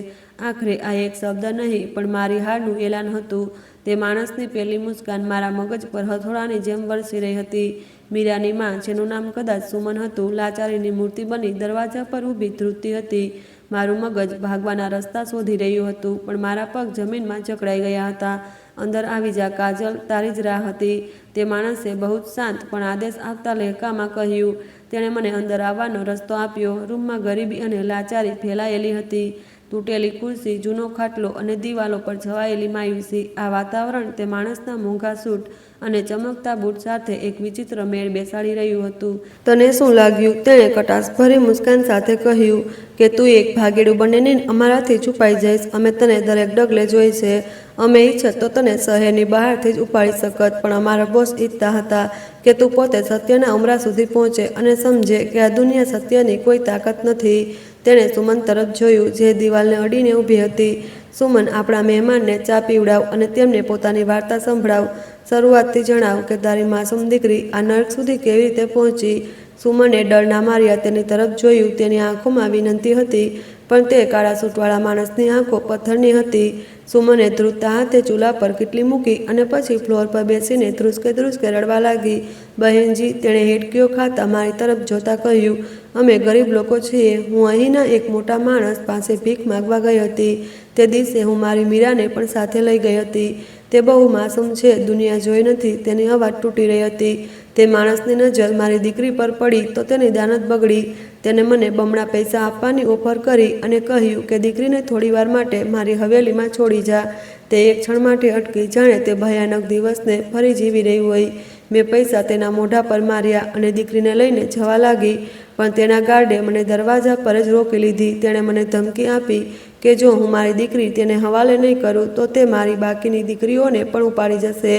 આખરે આ એક શબ્દ નહીં, પણ મારી હારનું એલાન હતું. તે માણસની પહેલી મુસ્કાન મારા મગજ પર હથોડાની જેમ વરસી રહી હતી. મીરાની માં, જેનું નામ કદાચ સુમન હતું, લાચારીની મૂર્તિ બની દરવાજા પર ઊભી ધ્રુજતી હતી. મારું મગજ ભાગવાના રસ્તા શોધી રહ્યું હતું, પણ મારા પગ જમીનમાં જકડાઈ ગયા હતા. અંદર આવી જા કાજલ, તારી જ રાહ હતી. તે માણસે બહુ જ શાંત પણ આદેશ આપતા લહેકામાં કહ્યું. તેણે મને અંદર આવવાનો રસ્તો આપ્યો. રૂમમાં ગરીબી અને લાચારી ફેલાયેલી હતી. તૂટેલી ખુરશી, જૂનો ખાટલો અને દિવાલો પર છવાયેલી માયુસી. આ વાતાવરણ તે માણસના મોંઘા સૂટ અને ચમકતા બૂટ સાથે એક વિચિત્ર મેળ બેસાડી રહ્યું હતું. તને શું લાગ્યું? તેણે કટાશભરી મુસ્કાન સાથે કહ્યું કે તું એક ભાગેડું બનીને અમારાથી છુપાઈ જઈશ. અમે તને દરેક ડગલે જોઈ છે. અમે ઈચ્છત તો તને શહેરની બહારથી જ ઉપાડી શકત, પણ અમારા બોસ ઈચ્છતા હતા કે તું પોતે સત્યના ઉમરા સુધી પહોંચે અને સમજે કે આ દુનિયા સત્યની કોઈ તાકાત નથી. તેણે સુમન તરફ જોયું, જે દિવાલને અડીને ઊભી હતી. સુમન, આપણા મહેમાનને ચા પીવડાવ અને તેમને પોતાની વાર્તા સંભળાવ. શરૂઆતથી જણાવ કે તારી માસૂમ દીકરી આ નર્ક સુધી કેવી રીતે પહોંચી. સુમને ડરના માર્યા તેની તરફ જોયું. તેની આંખોમાં વિનંતી હતી, પણ તે કાળા સૂટવાળા માણસની આંખો પથ્થરની હતી. સુમને ધ્રુજતા હાથે ચૂલા પર કીટલી મૂકી અને પછી ફ્લોર પર બેસીને ધ્રુસકે ધ્રુસકે રડવા લાગી. બહેનજી, તેણે હેડકીઓ ખાતા મારી તરફ જોતા કહ્યું, અમે ગરીબ લોકો છીએ. હું અહીંના એક મોટા માણસ પાસે ભીખ માગવા ગઈ હતી. તે દિવસે હું મારી મીરાને પણ સાથે લઈ ગઈ હતી. તે બહુ માસૂમ છે, દુનિયા જોઈ નથી. તેની અવાજ તૂટી રહી હતી. તે માણસની નજર મારી દીકરી પર પડી તો તેની દાનત બગડી. તેને મને બમણા પૈસા આપવાની ઓફર કરી અને કહ્યું કે દીકરીને થોડીવાર માટે મારી હવેલીમાં છોડી જા. તે એક ક્ષણ માટે અટકી, જાણે તે ભયાનક દિવસને ફરી જીવી રહી હોય. મેં પૈસા તેના મોઢા પર માર્યા અને દીકરીને લઈને જવા લાગી, પણ તેના ગાર્ડે મને દરવાજા પર જ રોકી લીધી. તેણે મને ધમકી આપી કે જો હું મારી દીકરી તેને હવાલે નહીં કરું તો તે મારી બાકીની દીકરીઓને પણ ઉપાડી જશે.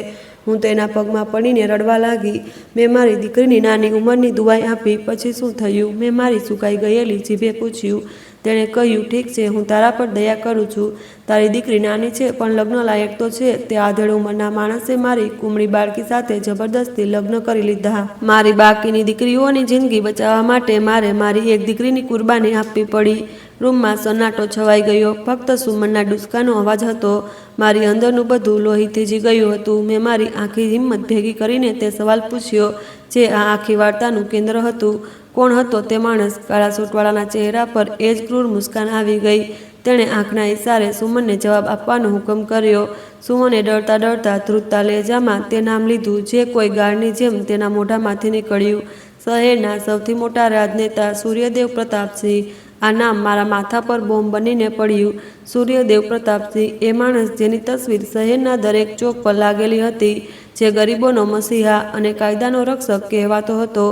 હું તેના પગમાં પડીને રડવા લાગી. મેં મારી દીકરીની નાની ઉંમરની દુઆઈ આપી. પછી શું થયું? મેં મારી સુકાઈ ગયેલી જીભે પૂછ્યું. તેણે કહ્યું, ઠીક છે, હું તારા પર દયા કરું છું. તારી દીકરી નાની છે પણ લગ્ન લાયક તો છે. તે આધેડ ઉંમરના માણસે મારી કુમળી બાળકી સાથે જબરદસ્તી લગ્ન કરી લીધા. મારી બાકીની દીકરીઓની જિંદગી બચાવવા માટે મારે મારી એક દીકરીની કુરબાની આપવી પડી. રૂમમાં સન્નાટો છવાઈ ગયો. ફક્ત સુમનના ડૂસકાનો અવાજ હતો. મારી અંદરનું બધું લોહી થીજી ગયું હતું. મેં મારી આખી હિંમત ભેગી કરીને તે સવાલ પૂછ્યો જે આ આખી વાર્તાનું કેન્દ્ર હતું. કોણ હતો તે માણસ? કાળા સૂટવાળાના ચહેરા પર એ જ ક્રૂર મુસ્કાન આવી ગઈ. તેણે આંખના ઇશારે સુમનને જવાબ આપવાનો હુકમ કર્યો. સુમને ડરતા ડરતા ધ્રુજતા લહેજામાં તે નામ લીધું જે કોઈ ગાળની જેમ તેના મોઢામાંથી નીકળ્યું. શહેરના સૌથી મોટા રાજનેતા સૂર્યદેવ પ્રતાપસિંહ. આ નામ મારા માથા પર બોમ્બ બનીને પડ્યું. સૂર્યદેવ પ્રતાપસિંહ, એ માણસ જેની તસવીર શહેરના દરેક ચોક પર લાગેલી હતી, જે ગરીબોનો મસીહા અને કાયદાનો રક્ષક કહેવાતો હતો.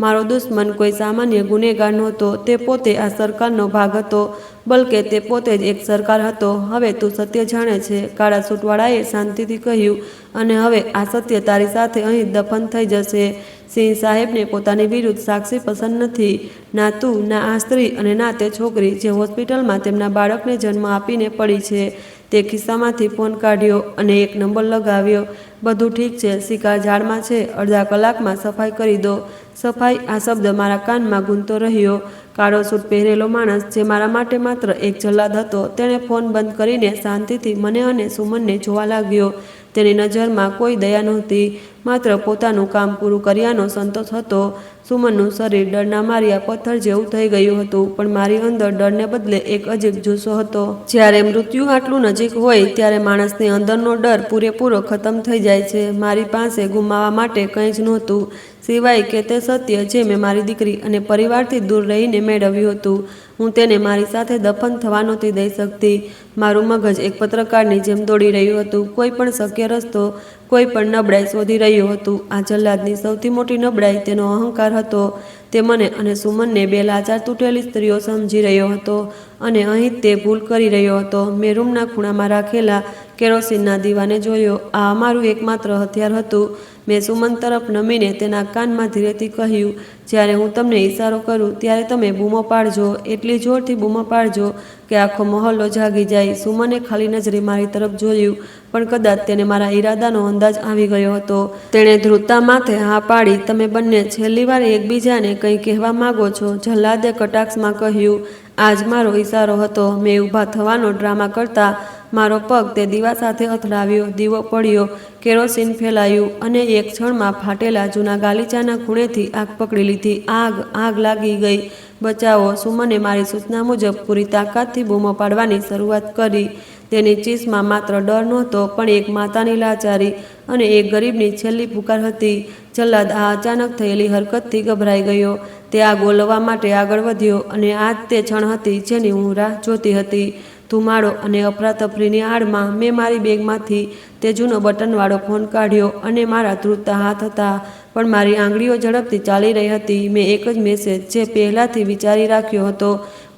મારો દુશ્મન કોઈ સામાન્ય ગુનેગાર નહોતો. તે પોતે આ સરકારનો ભાગ હતો, બલકે તે પોતે જ એક સરકાર હતો. હવે તું સત્ય જાણે છે, કાળા સૂટવાળાએ શાંતિથી કહ્યું, અને હવે આ સત્ય તારી સાથે અહીં દફન થઈ જશે. સિંહ સાહેબને પોતાની વિરુદ્ધ સાક્ષી પસંદ નથી. ના તું, ના આ સ્ત્રી અને ના તે છોકરી જે હોસ્પિટલમાં તેમના બાળકને જન્મ આપીને પડી છે. તે ખિસ્સામાંથી ફોન કાઢ્યો અને એક નંબર લગાવ્યો. બધું ઠીક છે, શિકાર ઝાડમાં છે. અડધા કલાકમાં સફાઈ કરી દો. સફાઈ, આ શબ્દ મારા કાનમાં ગૂંજતો રહ્યો. કાળો સૂટ પહેરેલો માણસ જે મારા માટે માત્ર એક જલ્લાદ હતો, તેણે ફોન બંધ કરીને શાંતિથી મને અને સુમનને જોવા લાગ્યો. તેની નજરમાં કોઈ દયા નહોતી, માત્ર પોતાનું કામ પૂરું કર્યાનો સંતોષ હતો. સુમનનું શરીર ડરના માર્યા પથ્થર જેવું થઈ ગયું હતું, પણ મારી અંદર ડરને બદલે એક અજીબ જુસ્સો હતો. જ્યારે મૃત્યુ આટલું નજીક હોય ત્યારે માણસની અંદરનો ડર પૂરેપૂરો ખતમ થઈ જાય છે. મારી પાસે ગુમાવવા માટે કંઈ જ નહોતું, સિવાય કે તે સત્ય જે મેં મારી દીકરી અને પરિવારથી દૂર રહીને મેળવ્યું હતું. હું તેને મારી સાથે દફન થવા નહોતી દઈ શકતી. મારું મગજ એક પત્રકારની જેમ દોડી રહ્યું હતું, કોઈ પણ શક્ય રસ્તો, કોઈ પણ નબળાઈ શોધી રહ્યું હતું. આ જલ્લાદની સૌથી મોટી નબળાઈ તેનો અહંકાર હતો. તે મને અને સુમનને બે લાચાર તૂટેલી સ્ત્રીઓ સમજી રહ્યો હતો, અને અહીં તે ભૂલ કરી રહ્યો હતો. મેં રૂમના ખૂણામાં રાખેલા કેરોસીનના દીવાને જોયો. આ અમારું એકમાત્ર હથિયાર હતું. મેં સુમન તરફ નમીને તેના કાનમાં ધીરેથી કહ્યું, જ્યારે હું તમને ઈશારો કરું ત્યારે તમે બૂમો પાડજો, એટલી જોરથી બૂમો પાડજો કે આખો મહોલ્લો જાગી જાય. સુમને ખાલી નજરે મારી તરફ જોયું, પણ કદાચ તેને મારા ઈરાદાનો અંદાજ આવી ગયો હતો. તેણે ધ્રુજતા માથે હા પાડી. તમે બંને છેલ્લી વાર એકબીજાને કંઈ કહેવા માગો છો? જલ્લાદે કટાક્ષમાં કહ્યું. આ જ મારો ઈશારો હતો. મેં ઊભા થવાનો ડ્રામા કરતા મારો પગ તે દીવા સાથે અથડાવ્યો. દીવો પડ્યો, કેરોસીન ફેલાયું, અને એક ક્ષણમાં ફાટેલા જૂના ગાલીચાના ખૂણેથી આગ પકડી લીધી. આગ, આગ લાગી ગઈ! બચાવો! સુમને મારી સૂચના મુજબ પૂરી તાકાતથી બૂમો પાડવાની શરૂઆત કરી. તેની ચીસમાં માત્ર ડર નહોતો, પણ એક માતાની લાચારી અને એક ગરીબની છેલ્લી પુકાર હતી. જલ્લાદ આ અચાનક થયેલી હરકતથી ગભરાઈ ગયો. તે આગ ઓલવવા માટે આગળ વધ્યો, અને આ જ તે ક્ષણ હતી જેની હું રાહ જોતી હતી. ધુમાડો અને અફરાતફરીની આડમાં મેં મારી બેગમાંથી તે જૂનો બટનવાળો ફોન કાઢ્યો, અને મારા ધ્રુજતા હાથ હતા, પણ મારી આંગળીઓ ઝડપથી ચાલી રહી હતી. મેં એક જ મેસેજ જે પહેલાંથી વિચારી રાખ્યો હતો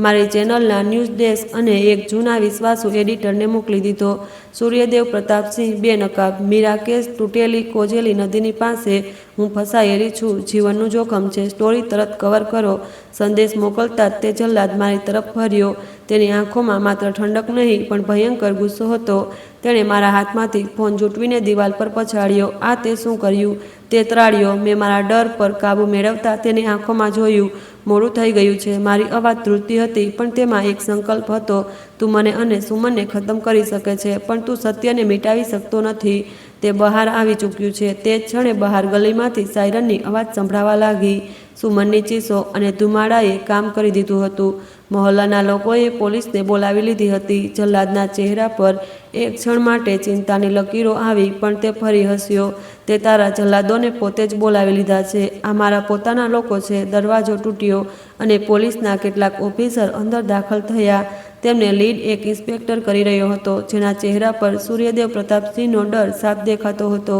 મારી ચેનલના ન્યૂઝ ડેસ્ક અને એક જૂના વિશ્વાસુ એડિટરને મોકલી દીધો. સૂર્યદેવ પ્રતાપસિંહ બેનકાબ. મીરા કેસ તૂટેલી કોજેલી નદીની પાસે હું ફસાયેલી છું. જીવનનું જોખમ છે. સ્ટોરી તરત કવર કરો. સંદેશ મોકલતા જ તે જલ્લાદ મારી તરફ ફર્યો. તેની આંખોમાં માત્ર ઠંડક નહીં પણ ભયંકર ગુસ્સો હતો. તેણે મારા હાથમાંથી ફોન ઝૂંટવીને દિવાલ પર પછાડ્યો. આ તે શું કર્યું? તે ત્રાળ્યો. મેં મારા ડર પર કાબૂ મેળવતા તેની આંખોમાં જોયું. મોડું થઈ ગયું છે. મારી અવાજ ધ્રુજતી હતી પણ તેમાં એક સંકલ્પ હતો. તું મને અને સુમનને ખતમ કરી શકે છે પણ તું સત્યને મિટાવી શકતો નથી. તે બહાર આવી ચૂક્યું છે. તે જ ક્ષણે બહાર ગલીમાંથી સાયરનની અવાજ સંભળાવા લાગી. સુમનની ચીસો અને ધુમાડાએ કામ કરી દીધું હતું. મહોલ્લાના લોકોએ પોલીસને બોલાવી લીધી હતી. જલ્લાદના ચહેરા પર એક ક્ષણ માટે ચિંતાની લકીરો આવી પણ તે ફરી હસ્યો. તે તારા જલ્લાદોને પોતે જ બોલાવી લીધા છે. આ મારા પોતાના લોકો છે. દરવાજો તૂટ્યો અને પોલીસના કેટલાક ઓફિસર અંદર દાખલ થયા. તેમને લીડ એક ઇન્સ્પેક્ટર કરી રહ્યો હતો જેના ચહેરા પર સૂર્યદેવ પ્રતાપસિંહનો ડર સાફ દેખાતો હતો.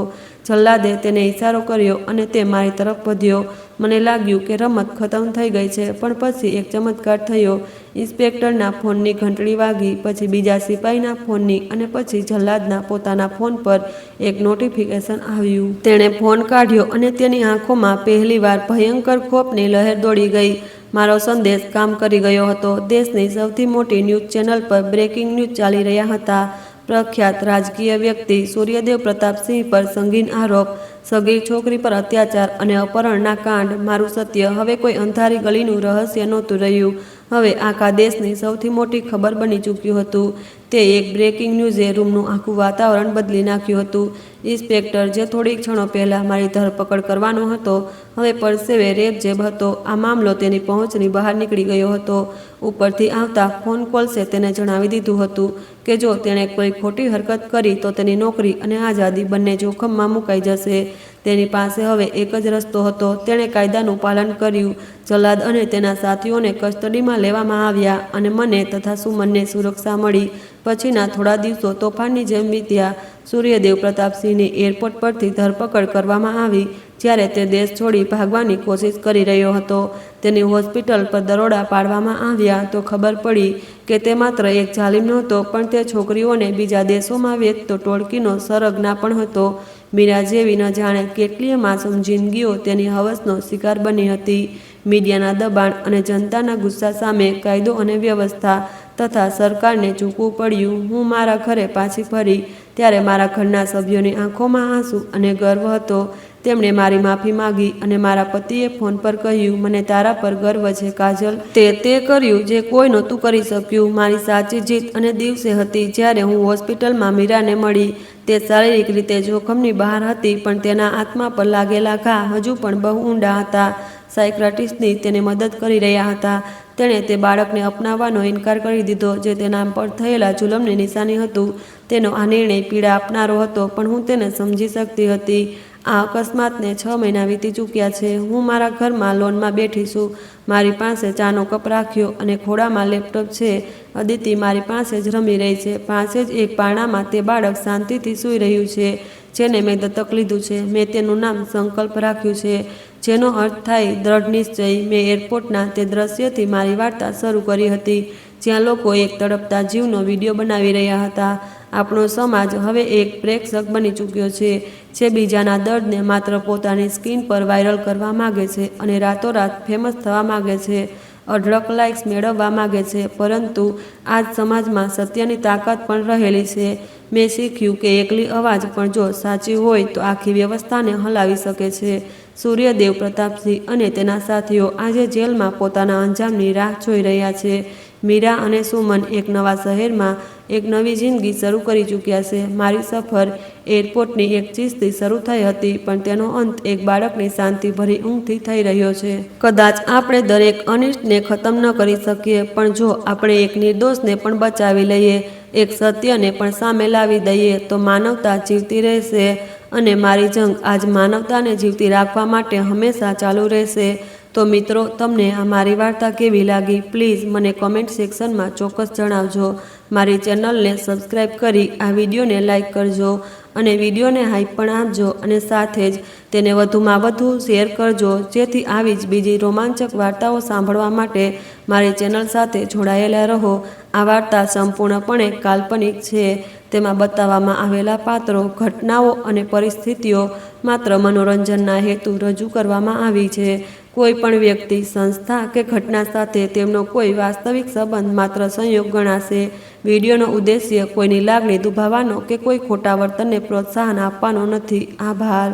જલ્લાદે તેને ઇશારો કર્યો અને તે મારી તરફ વધ્યો. મને લાગ્યું કે રમત ખતમ થઈ ગઈ છે પણ પછી એક ચમત્કાર થયો. ઇન્સ્પેક્ટરના ફોનની ઘંટડી વાગી, પછી બીજા સિપાહીના ફોનની અને પછી જલ્લાદના પોતાના ફોન પર એક નોટિફિકેશન આવ્યું. તેણે ફોન કાઢ્યો અને તેની આંખોમાં પહેલીવાર ભયંકર ખોફની લહેર દોડી ગઈ. મારો સંદેશ કામ કરી ગયો હતો. દેશની સૌથી મોટી ન્યૂઝ ચેનલ પર બ્રેકિંગ ન્યૂઝ ચાલી રહ્યા હતા. પ્રખ્યાત રાજકીય વ્યક્તિ સૂર્યદેવ પ્રતાપસિંહ પર સંગીન આરોપ. સગીર છોકરી પર અત્યાચાર અને અપહરણના કાંડ. મારું સત્ય હવે કોઈ અંધારી ગલીનું રહસ્ય નહોતું રહ્યું. હવે આખા દેશની સૌથી મોટી ખબર બની ચૂક્યું હતું. તે એક બ્રેકિંગ ન્યૂઝે રૂમનું આખું વાતાવરણ બદલી નાખ્યું હતું. ઇન્સ્પેક્ટર જે થોડી ક્ષણો પહેલાં મારી ધરપકડ કરવાનો હતો હવે પરસેવે રેબઝેબ હતો. આ મામલો તેની પહોંચની બહાર નીકળી ગયો હતો. ઉપરથી આવતા ફોન કોલ્સે તેને જણાવી દીધું હતું કે જો તેણે કોઈ ખોટી હરકત કરી તો તેની નોકરી અને આઝાદી બંને જોખમમાં મુકાઈ જશે. તેની પાસે હવે એક જ રસ્તો હતો. તેણે કાયદાનું પાલન કર્યું. જલ્લાદ અને તેના સાથીઓને કસ્ટડીમાં લેવામાં આવ્યા અને મને તથા સુમનને સુરક્ષા મળી. પછીના થોડા દિવસો તોફાનની જેમ વીત્યા. સૂર્યદેવ પ્રતાપસિંહની એરપોર્ટ પરથી ધરપકડ કરવામાં આવી જ્યારે તે દેશ છોડી ભાગવાની કોશિશ કરી રહ્યો હતો. તેની હોસ્પિટલ પર દરોડા પાડવામાં આવ્યા તો ખબર પડી કે તે માત્ર એક જાલિમ નહોતો પણ તે છોકરીઓને બીજા દેશોમાં વેચતો ટોળકીનો સરગના પણ હતો. મીરા જેવી ન જાણે કેટલીય માસૂમ જિંદગીઓ તેની હવસનો શિકાર બની હતી. મીડિયાના દબાણ અને જનતાના ગુસ્સા સામે કાયદો અને વ્યવસ્થા તથા સરકારને ઝૂકવું પડ્યું. હું મારા ઘરે પાછી ફરી ત્યારે મારા ઘરના સભ્યોની આંખોમાં આંસુ અને ગર્વ હતો. તેમણે મારી માફી માગી અને મારા પતિએ ફોન પર કહ્યું, મને તારા પર ગર્વ છે કાજલ. તે કર્યું જે કોઈ નહોતું કરી શક્યું. મારી સાચી જીત અને દિવસે હતી જ્યારે હું હોસ્પિટલમાં મીરાને મળી. તે શારીરિક રીતે જોખમની બહાર હતી પણ તેના આત્મા પર લાગેલા ઘા હજુ પણ બહુ ઊંડા હતા. સાયક્રાટિસ્ટની તેને મદદ કરી રહ્યા હતા. તેણે તે બાળકને અપનાવવાનો ઇનકાર કરી દીધો જે તેના પર થયેલા જુલમની નિશાની હતું. તેનો આ નિર્ણય પીડા આપનારો હતો પણ હું તેને સમજી શકતી હતી. આ અકસ્માતને 6 મહિના વીતી ચૂક્યા છે. હું મારા ઘરમાં લોનમાં બેઠી છું. મારી પાસે ચાનો કપ રાખ્યો અને ખોળામાં લેપટોપ છે. અદિતિ મારી પાસે જ રમી રહી છે. પાસે જ એક પારણામાં તે બાળક શાંતિથી સૂઈ રહ્યું છે જેને મેં દત્તક લીધું છે. મેં તેનું નામ સંકલ્પ રાખ્યું છે જેનો અર્થ થાય દ્રઢ નિશ્ચય. મેં એરપોર્ટના તે દ્રશ્યથી મારી વાર્તા શરૂ કરી હતી જ્યાં લોકો એક તડપતા જીવનો વિડીયો બનાવી રહ્યા હતા. આપણો સમાજ હવે એક પ્રેક્ષક બની ચૂક્યો છે જે બીજાના દર્દને માત્ર પોતાની સ્ક્રીન પર વાયરલ કરવા માગે છે અને રાતોરાત ફેમસ થવા માગે છે. અઢળક લાઇક્સ મેળવવા માગે છે. પરંતુ આ જ સમાજમાં સત્યની તાકાત પણ રહેલી છે. મેં શીખ્યું કે એકલી અવાજ પણ જો સાચી હોય તો આખી વ્યવસ્થાને હલાવી શકે છે. સૂર્યદેવ પ્રતાપસિંહ અને તેના સાથીઓ આજે જેલમાં પોતાના અંજામની રાહ જોઈ રહ્યા છે. મીરા અને સુમન એક નવા શહેરમાં એક નવી જિંદગી શરૂ કરી ચૂક્યા છે. મારી સફર એરપોર્ટની એક ચીજથી શરૂ થઈ હતી પણ તેનો અંત એક બાળકની શાંતિભરી ઊંઘથી થઈ રહ્યો છે. કદાચ આપણે દરેક અનિષ્ટને ખતમ ન કરી શકીએ પણ જો આપણે એક નિર્દોષને પણ બચાવી લઈએ, એક સત્યને પણ સામે લાવી દઈએ તો માનવતા જીવતી રહેશે. અને મારી જંગ આજ માનવતાને જીવતી રાખવા માટે હંમેશા ચાલુ રહેશે. તો મિત્રો, તમને આ મારી વાર્તા કેવી લાગી પ્લીઝ મને કોમેન્ટ સેક્શનમાં ચોક્કસ જણાવજો. મારી ચેનલને સબસ્ક્રાઈબ કરી આ વિડીયોને લાઈક કરજો અને વિડીયોને હાઈપ પણ આપજો અને સાથે જ તેને વધુમાં વધુ શેર કરજો, જેથી આવી જ બીજી રોમાંચક વાર્તાઓ સાંભળવા માટે મારી ચેનલ સાથે જોડાયેલા રહો. આ વાર્તા સંપૂર્ણપણે કાલ્પનિક છે. તેમાં બતાવવામાં આવેલા પાત્રો, ઘટનાઓ અને પરિસ્થિતિઓ માત્ર મનોરંજનના હેતુ રજૂ કરવામાં આવી છે. કોઈ પણ વ્યક્તિ, સંસ્થા કે ઘટના સાથે તેમનો કોઈ વાસ્તવિક સંબંધ માત્ર સંયોગ ગણાશે. વિડીયોનો ઉદ્દેશ્ય કોઈની લાગણી દુભાવવાનો કે કોઈ ખોટા વર્તનને પ્રોત્સાહન આપવાનો નથી. આભાર.